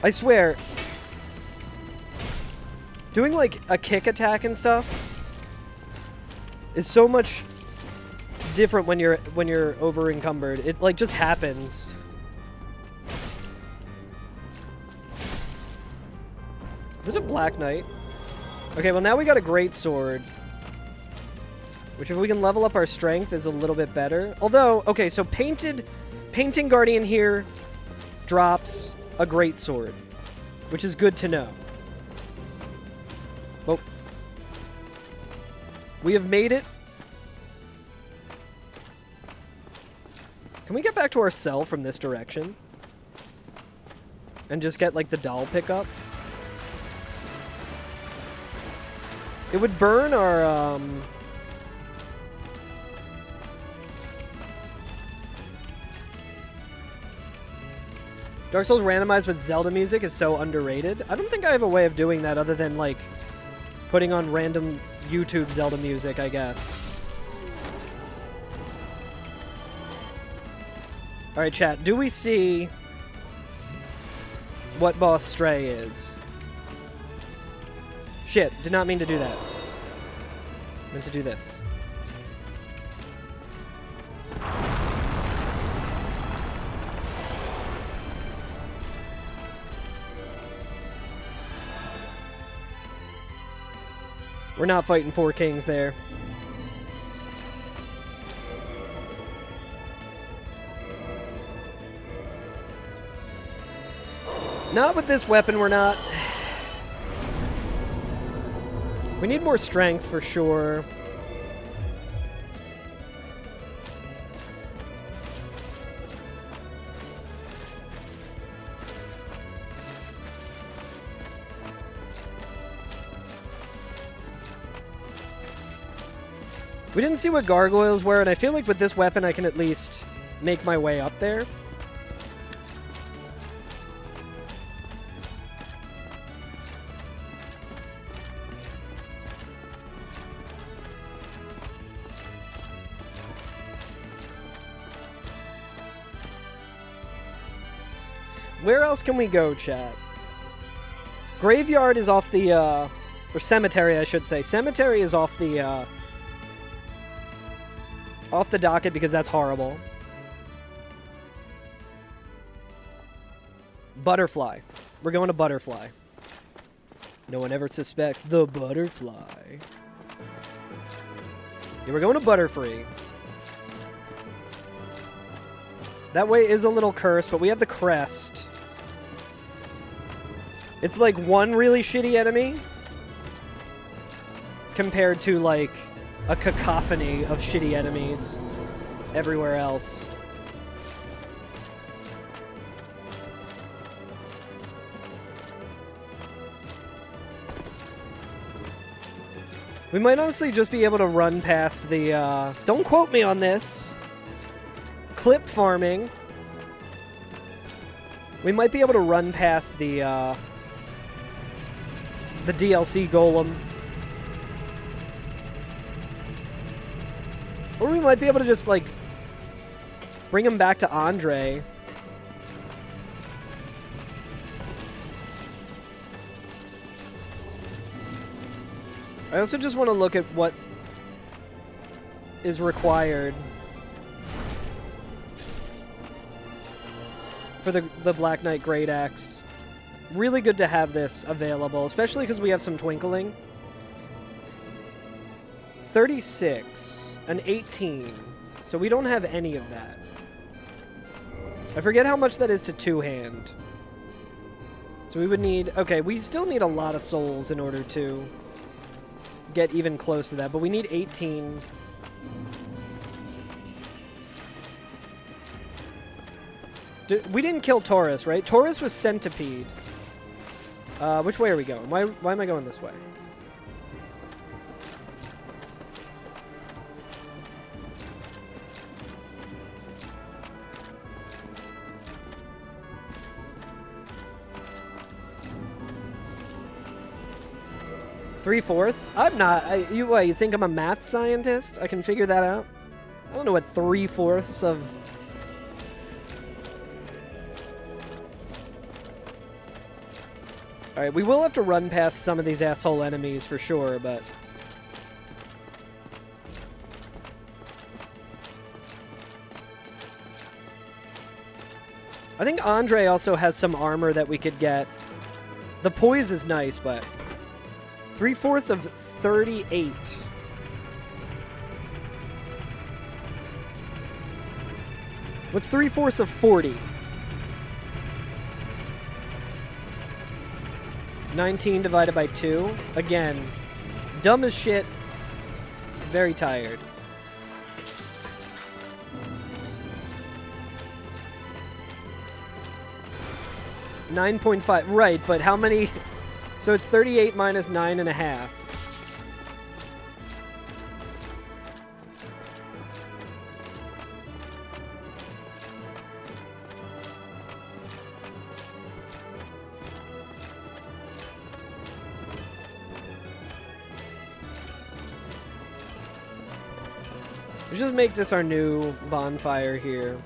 I swear. Doing like a kick attack and stuff is so much different when you're over encumbered. It like just happens. Is it a Black Knight? Okay, well now we got a great sword. Which, if we can level up our strength, is a little bit better. Although, okay, so Painting Guardian here drops a great sword, which is good to know. Oh. We have made it. Can we get back to our cell from this direction? And just get, like, the doll pickup? It would burn our, Dark Souls randomized with Zelda music is so underrated. I don't think I have a way of doing that other than, like, putting on random YouTube Zelda music, I guess. Alright, chat. Do we see what boss Stray is? Shit. Did not mean to do that. Meant to do this. We're not fighting 4 kings there. Not with this weapon, we're not. We need more strength for sure. We didn't see what gargoyles were, and I feel like with this weapon I can at least make my way up there. Where else can we go, chat? Graveyard is off the, or cemetery, I should say. Cemetery is off the docket because that's horrible. Butterfly. We're going to Butterfly. No one ever suspects the Butterfly. Yeah, we're going to Butterfree. That way is a little cursed, but we have the crest. It's like one really shitty enemy compared to like a cacophony of shitty enemies everywhere else. We might honestly just be able to run past the, don't quote me on this, clip farming. We might be able to run past the DLC golem. Or we might be able to just, like, bring him back to Andre. I also just want to look at what is required for the Black Knight Great Axe. Really good to have this available, especially because we have some twinkling. 36, an 18. So we don't have any of that. I forget how much that is to two-hand. So we would need... Okay, we still need a lot of souls in order to get even close to that, but we need 18. We didn't kill Taurus, right? Taurus was Centipede. Which way are we going? Why am I going this way? Three-fourths? I'm not. You think I'm a math scientist? I can figure that out? I don't know what 3/4 of... Alright, we will have to run past some of these asshole enemies for sure, but... I think Andre also has some armor that we could get. The poise is nice, but... 3/4 of 38. What's 3/4 of 40? 19 divided by 2. Again, dumb as shit. Very tired. $9.5. Right, but how many? So it's 38 minus 9.5. Let's just make this our new bonfire here.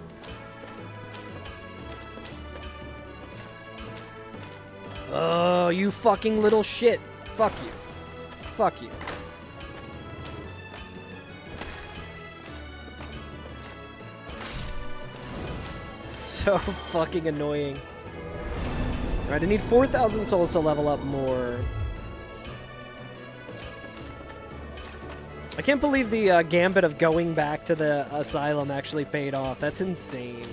Oh, you fucking little shit. Fuck you. Fuck you. So fucking annoying. Alright, I need 4,000 souls to level up more. I can't believe the gambit of going back to the asylum actually paid off. That's insane.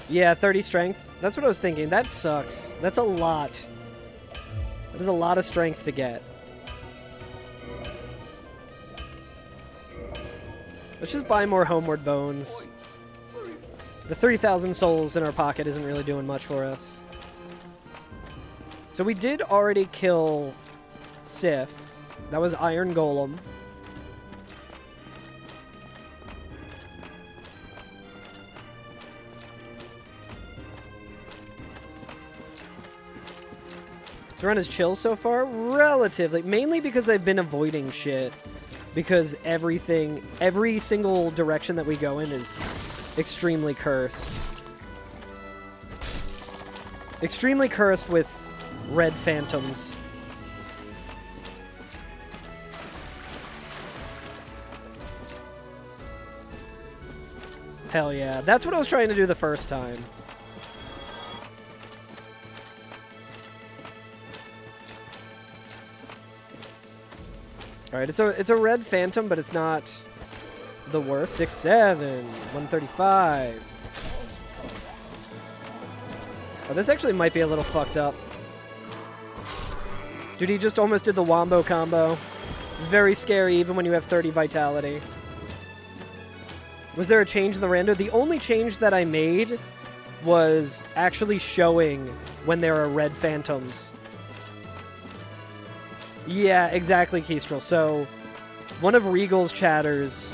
Yeah, 30 strength. That's what I was thinking. That sucks. That's a lot. That is a lot of strength to get. Let's just buy more Homeward Bones. The 3,000 souls in our pocket isn't really doing much for us. So we did already kill Sif. That was Iron Golem. The run is chill so far? Relatively. Mainly because I've been avoiding shit. Because every single direction that we go in is extremely cursed. Extremely cursed with red phantoms. Hell yeah. That's what I was trying to do the first time. Alright, it's a red phantom, but it's not the worst. 6-7, 135. Oh, this actually might be a little fucked up. Dude, he just almost did the wombo combo. Very scary, even when you have 30 vitality. Was there a change in the rando? The only change that I made was actually showing when there are red phantoms. Yeah, exactly, Kestrel. So, one of Regal's chatters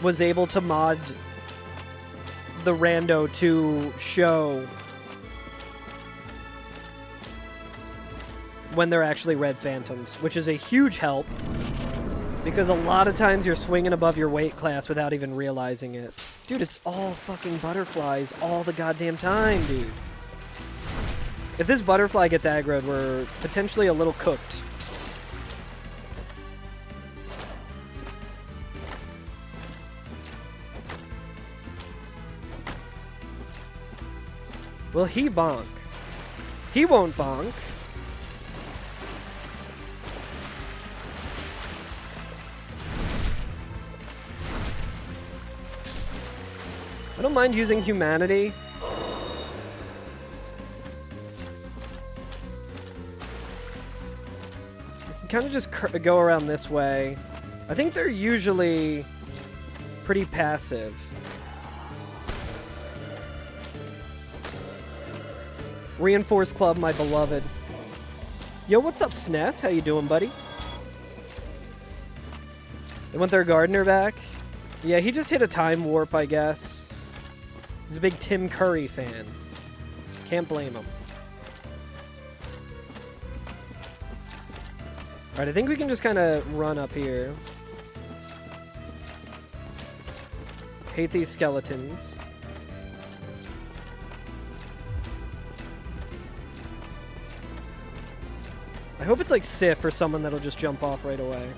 was able to mod the rando to show when they're actually red phantoms, which is a huge help, because a lot of times you're swinging above your weight class without even realizing it. Dude, it's all fucking butterflies all the goddamn time, dude. If this butterfly gets aggroed, we're potentially a little cooked. Will he bonk? He won't bonk. I don't mind using humanity. Kind of just go around this way. I think they're usually pretty passive. Reinforced Club, my beloved. Yo, what's up, SNES? How you doing, buddy? They want their gardener back? Yeah, he just hit a time warp, I guess. He's a big Tim Curry fan. Can't blame him. Alright, I think we can just kind of run up here. Hate these skeletons. I hope it's like Sif or someone that'll just jump off right away.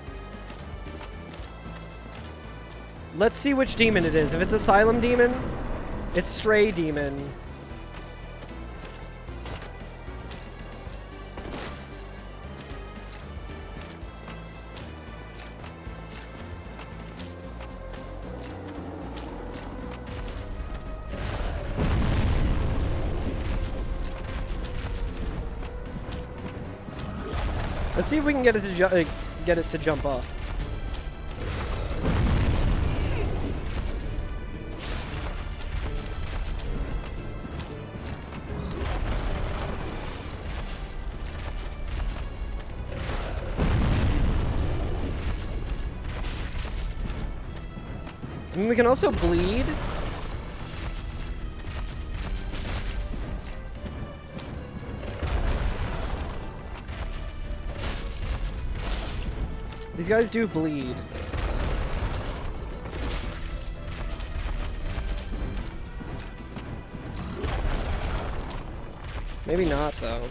Let's see which demon it is. If it's Asylum Demon, it's Stray Demon. Let's see if we can get it to jump off. I mean, we can also bleed. These guys do bleed. Maybe not, though.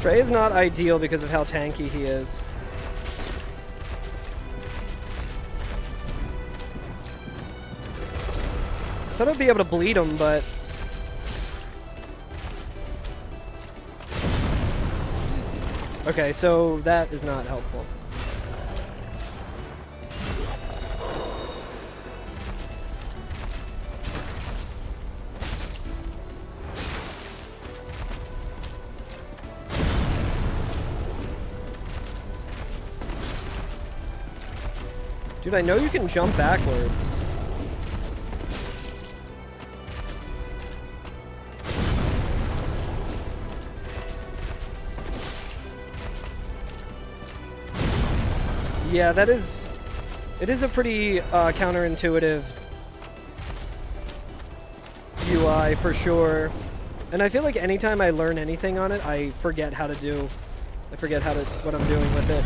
Stray is not ideal because of how tanky he is. I thought I'd be able to bleed him, but... Okay, so that is not helpful. Dude, I know you can jump backwards. Yeah, that is... It is a pretty counterintuitive UI for sure. And I feel like anytime I learn anything on it, I forget how to do... I forget what I'm doing with it.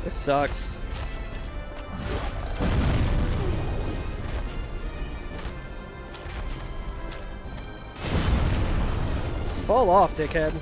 This sucks. Just fall off, dickhead.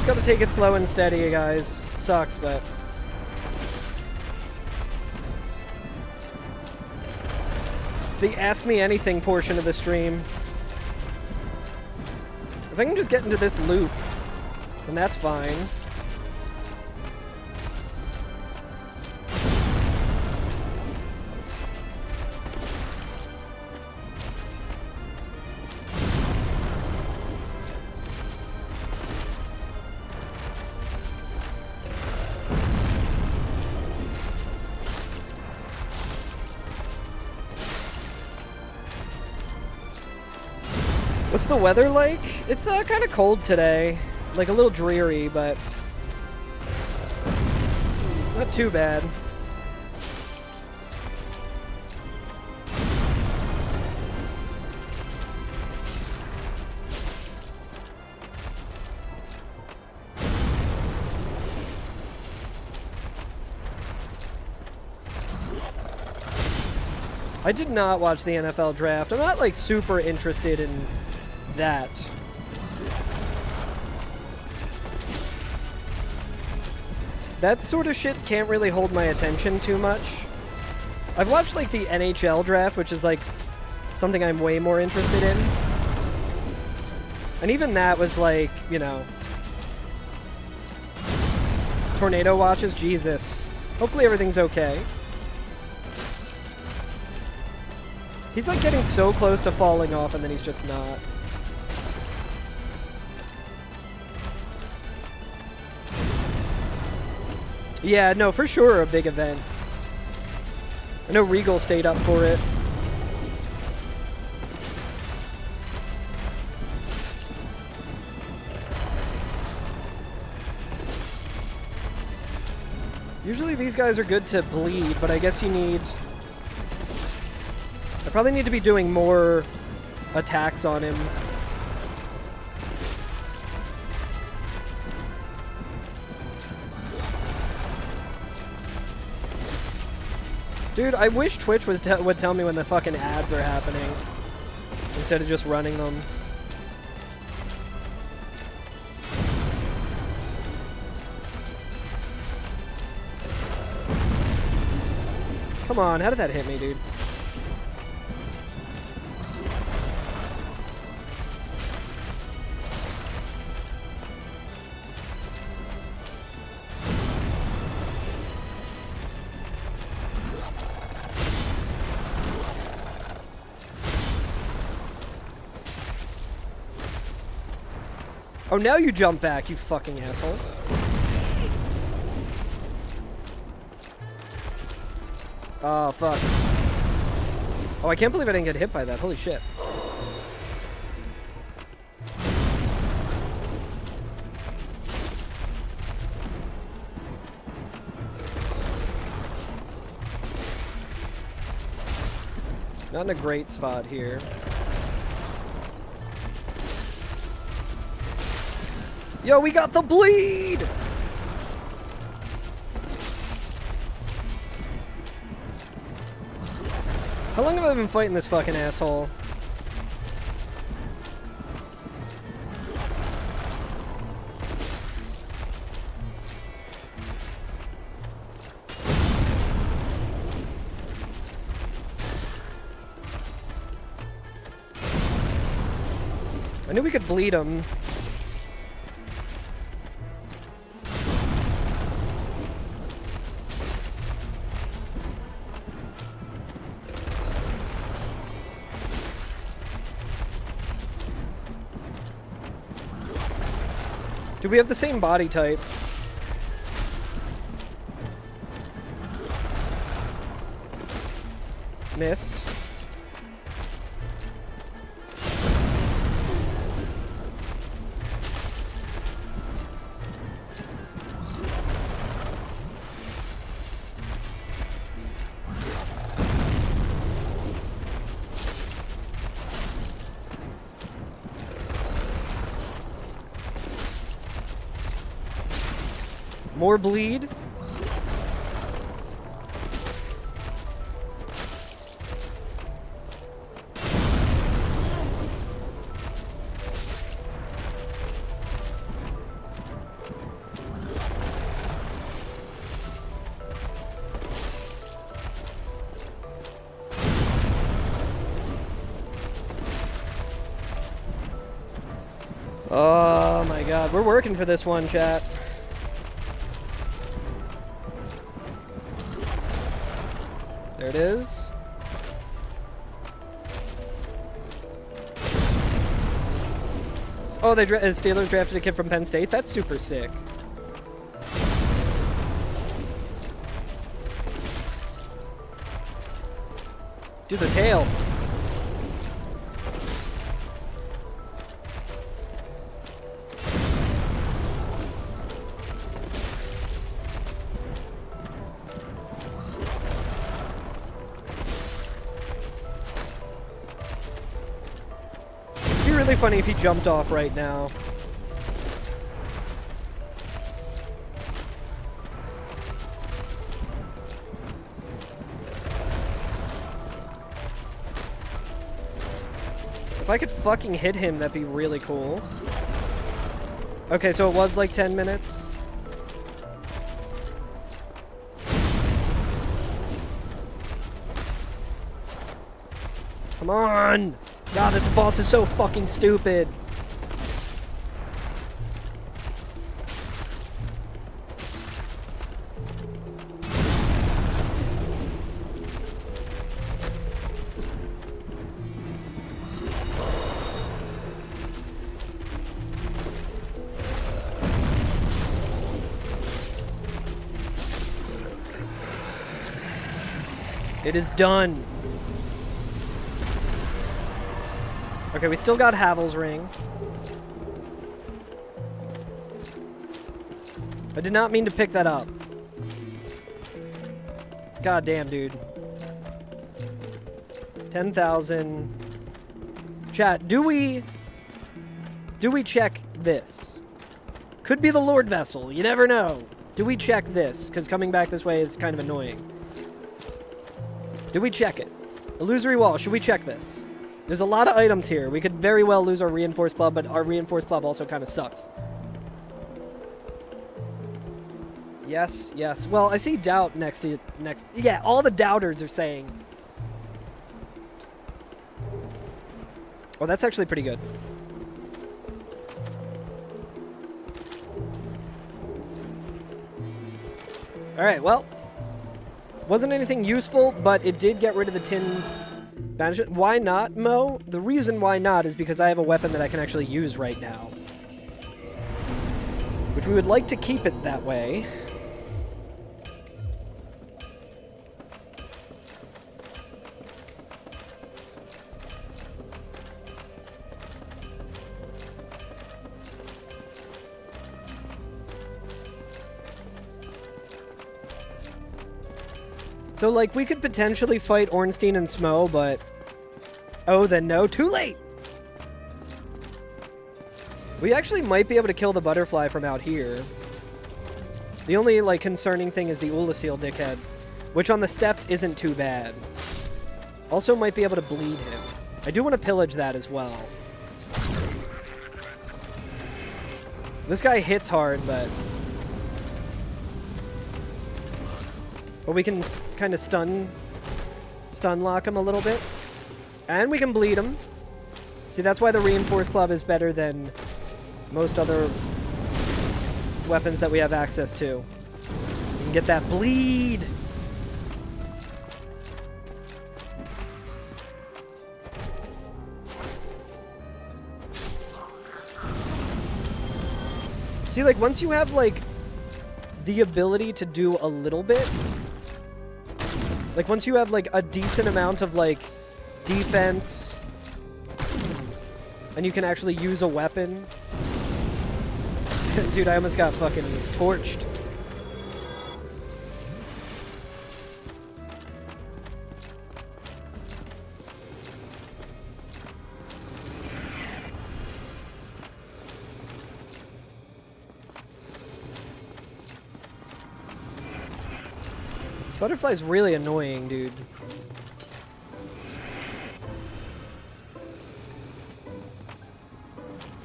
Gotta take it slow and steady, guys. It sucks, but... The Ask Me Anything portion of the stream. If I can just get into this loop, then that's fine. What's the weather like? It's kind of cold today. Like a little dreary, but not too bad. I did not watch the NFL draft. I'm not like super interested in that. That sort of shit can't really hold my attention too much. I've watched like the NHL draft, which is like something I'm way more interested in. And even that was like, you know, tornado watches, Jesus. Hopefully everything's okay. He's like getting so close to falling off and then he's just not. Yeah, no, for sure a big event. I know Regal stayed up for it. Usually these guys are good to bleed, but I guess you need... I probably need to be doing more attacks on him. Dude, I wish Twitch would tell me when the fucking ads are happening instead of just running them. Come on, how did that hit me, dude? Oh, now you jump back, you fucking asshole. Oh, fuck. Oh, I can't believe I didn't get hit by that. Holy shit. Not in a great spot here. Yo, we got the bleed! How long have I been fighting this fucking asshole? I knew we could bleed him. Do we have the same body type? Missed. More bleed. Oh my god, we're working for this one, chat. There it is. Oh, Steelers drafted a kid from Penn State? That's super sick. Do the tail. Really funny if he jumped off right now. If I could fucking hit him, that'd be really cool. Okay, so it was like 10 minutes. Come on! God, this boss is so fucking stupid. It is done. Okay, we still got Havel's ring. I did not mean to pick that up. God damn, dude. 10,000. Chat, do we check this? Could be the Lord Vessel. You never know. Do we check this? Because coming back this way is kind of annoying. Do we check it? Illusory wall. Should we check this? There's a lot of items here. We could very well lose our reinforced club, but our reinforced club also kind of sucks. Yes, yes. Well, I see doubt next to next. Yeah, all the doubters are saying. Oh, that's actually pretty good. All right, well. Wasn't anything useful, but it did get rid of the tin banishment. Why not, Mo? The reason why not is because I have a weapon that I can actually use right now. Which we would like to keep it that way. So, like, we could potentially fight Ornstein and Smo, but... Oh, then no. Too late! We actually might be able to kill the butterfly from out here. The only, like, concerning thing is the Ulasil dickhead, which on the steps isn't too bad. Also might be able to bleed him. I do want to pillage that as well. This guy hits hard, but we can kind of stun lock him a little bit. And we can bleed him. See, that's why the Reinforced Club is better than most other weapons that we have access to. You can get that bleed. See, like, once you have, like, the ability to do a little bit, like, once you have, like, a decent amount of, like, defense, and you can actually use a weapon. Dude, I almost got fucking torched. Butterfly's really annoying, dude.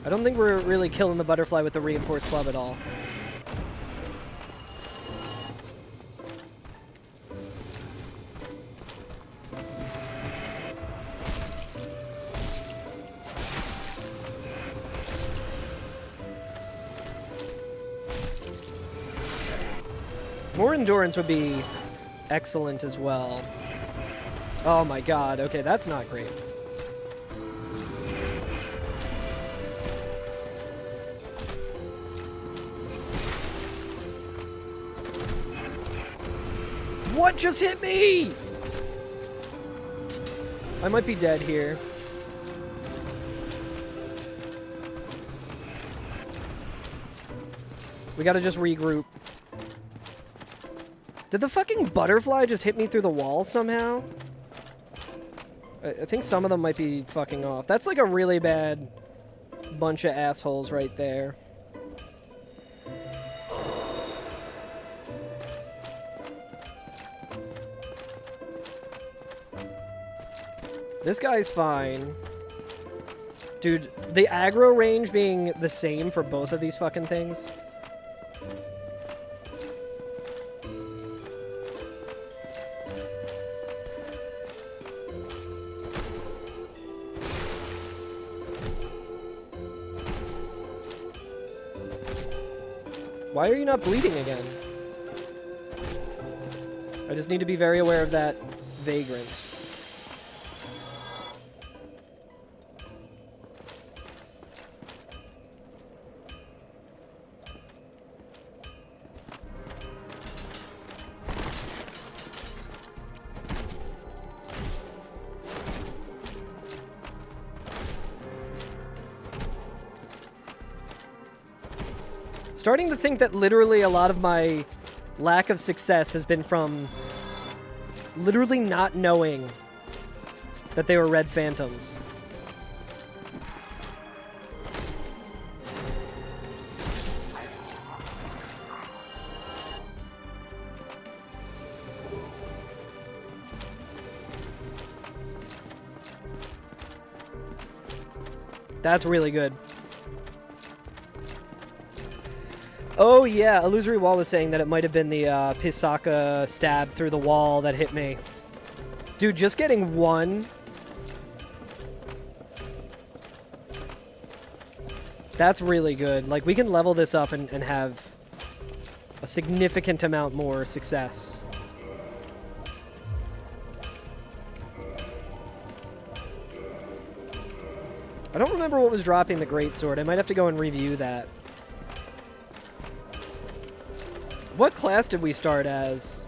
I don't think we're really killing the butterfly with the Reinforced Club at all. More endurance would be excellent as well. Oh my god, okay, that's not great. What just hit me? I might be dead here. We gotta just regroup. Did the fucking butterfly just hit me through the wall somehow? I think some of them might be fucking off. That's like a really bad bunch of assholes right there. This guy's fine. Dude, the aggro range being the same for both of these fucking things. Why are you not bleeding again? I just need to be very aware of that vagrant. Starting to think that literally a lot of my lack of success has been from literally not knowing that they were red phantoms. That's really good. Oh yeah, Illusory Wall was saying that it might have been the Pisaka stab through the wall that hit me. Dude, just getting one. That's really good. Like, we can level this up and have a significant amount more success. I don't remember what was dropping the Greatsword. I might have to go and review that. What class did we start as?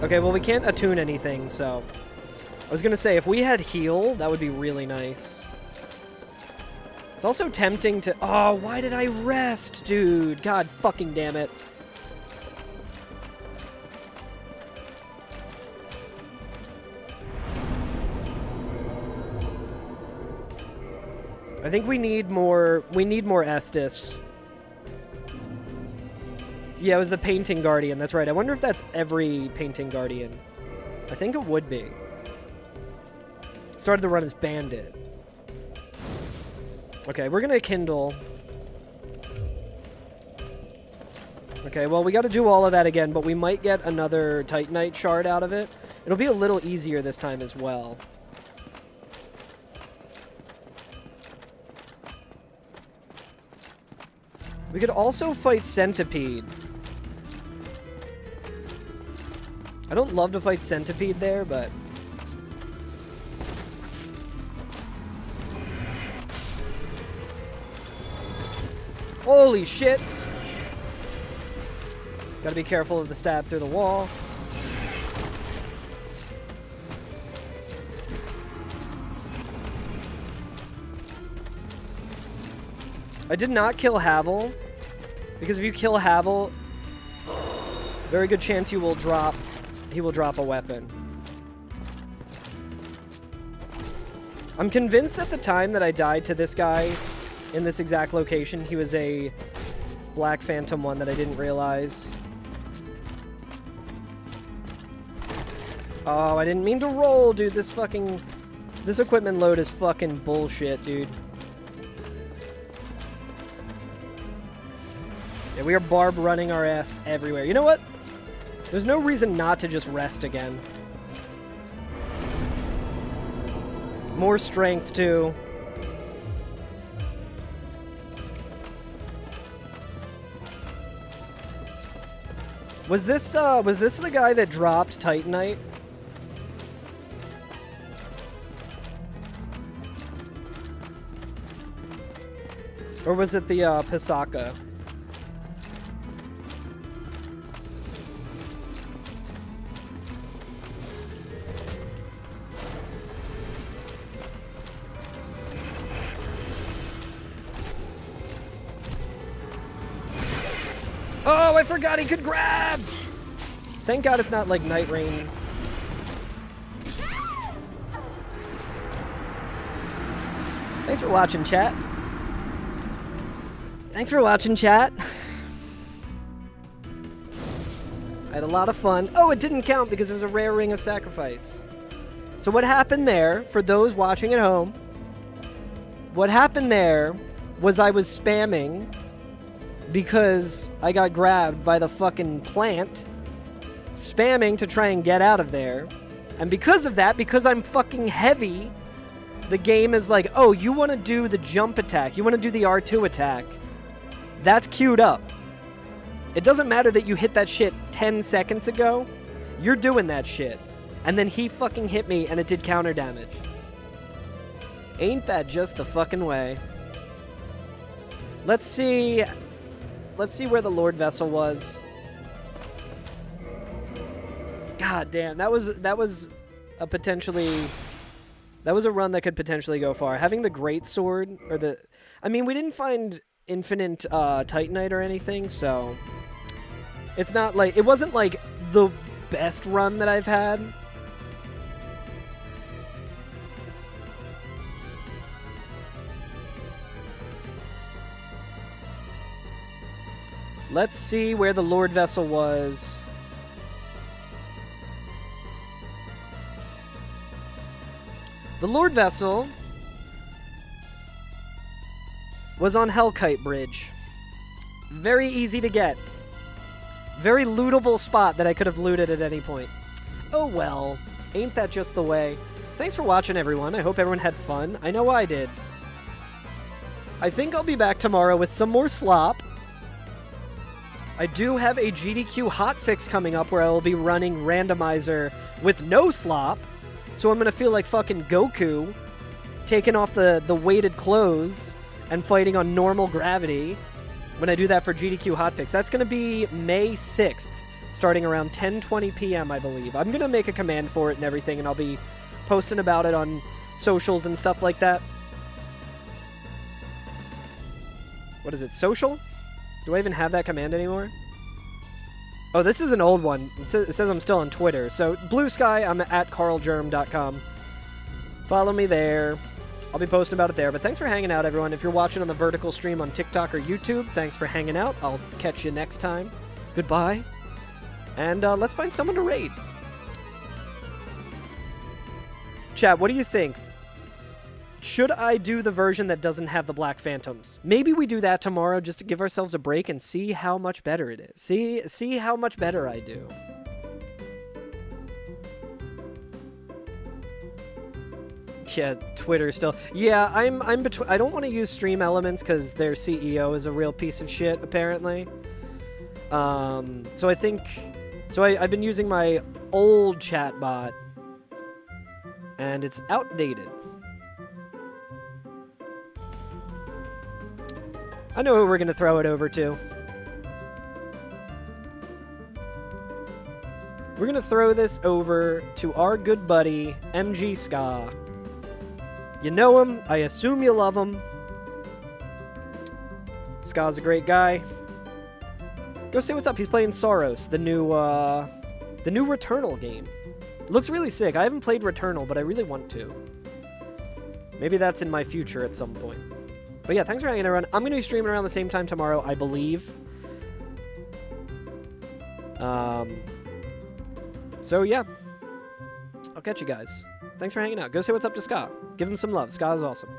Okay, well, we can't attune anything, so... I was gonna say, if we had heal, that would be really nice. It's also tempting to... Oh, why did I rest, dude? God fucking damn it. I think we need more Estus. Yeah, it was the Painting Guardian, that's right. I wonder if that's every Painting Guardian. I think it would be. Started the run as Bandit. Okay, we're gonna Kindle. Okay, well, we gotta do all of that again, but we might get another Titanite shard out of it. It'll be a little easier this time as well. We could also fight Centipede. I don't love to fight Centipede there, but... Holy shit! Gotta be careful of the stab through the wall. I did not kill Havel, because if you kill Havel, very good chance he will drop a weapon. I'm convinced that the time that I died to this guy in this exact location, he was a Black Phantom one that I didn't realize. Oh, I didn't mean to roll, dude. This equipment load is fucking bullshit, dude. Yeah, we are barb running our ass everywhere. You know what? There's no reason not to just rest again. More strength, too. Was this the guy that dropped Titanite? Or was it the Pisaka? Oh, I forgot he could grab! Thank God it's not like Night Rain. Thanks for watching, chat. Thanks for watching, chat. I had a lot of fun. Oh, it didn't count because it was a rare Ring of Sacrifice. So what happened there, for those watching at home, What happened there was I was spamming because I got grabbed by the fucking plant, spamming to try and get out of there. And because of that, because I'm fucking heavy, the game is like, oh, you want to do the jump attack, you want to do the R2 attack, that's queued up. It doesn't matter that you hit that shit 10 seconds ago, you're doing that shit. And then he fucking hit me and it did counter damage. Ain't that just the fucking way? Let's see where the Lord Vessel was. God damn, that was a potentially... That was a run that could potentially go far. Having the Great Sword, or the... I mean, we didn't find Infinite Titanite or anything, so... It's not like... It wasn't like the best run that I've had. Let's see where the Lord Vessel was. The Lord Vessel was on Hellkite Bridge. Very easy to get. Very lootable spot that I could have looted at any point. Oh well, ain't that just the way? Thanks for watching, everyone. I hope everyone had fun. I know I did. I think I'll be back tomorrow with some more Slop. I do have a GDQ hotfix coming up where I will be running Randomizer with no Slop. So I'm going to feel like fucking Goku, taking off the weighted clothes and fighting on normal gravity when I do that for GDQ hotfix. That's going to be May 6th, starting around 10:20 p.m., I believe. I'm going to make a command for it and everything, and I'll be posting about it on socials and stuff like that. What is it, social? Do I even have that command anymore? Oh, this is an old one. It says I'm still on Twitter. So, Blue Sky, I'm at carlgerm.com. Follow me there. I'll be posting about it there. But thanks for hanging out, everyone. If you're watching on the vertical stream on TikTok or YouTube, thanks for hanging out. I'll catch you next time. Goodbye. And let's find someone to raid. Chat, what do you think? Should I do the version that doesn't have the Black Phantoms? Maybe we do that tomorrow just to give ourselves a break and see how much better it is. See how much better I do. Yeah, Twitter still. Yeah, I'm between. I don't want to use Stream Elements because their CEO is a real piece of shit, apparently. So I think. So I've been using my old chatbot, and it's outdated. I know who we're going to throw it over to. We're going to throw this over to our good buddy, MG Ska. You know him. I assume you love him. Ska's a great guy. Go see what's up. He's playing Soros, the new Returnal game. It looks really sick. I haven't played Returnal, but I really want to. Maybe that's in my future at some point. But yeah, thanks for hanging around. I'm going to be streaming around the same time tomorrow, I believe. So yeah. I'll catch you guys. Thanks for hanging out. Go say what's up to Scott. Give him some love. Scott is awesome.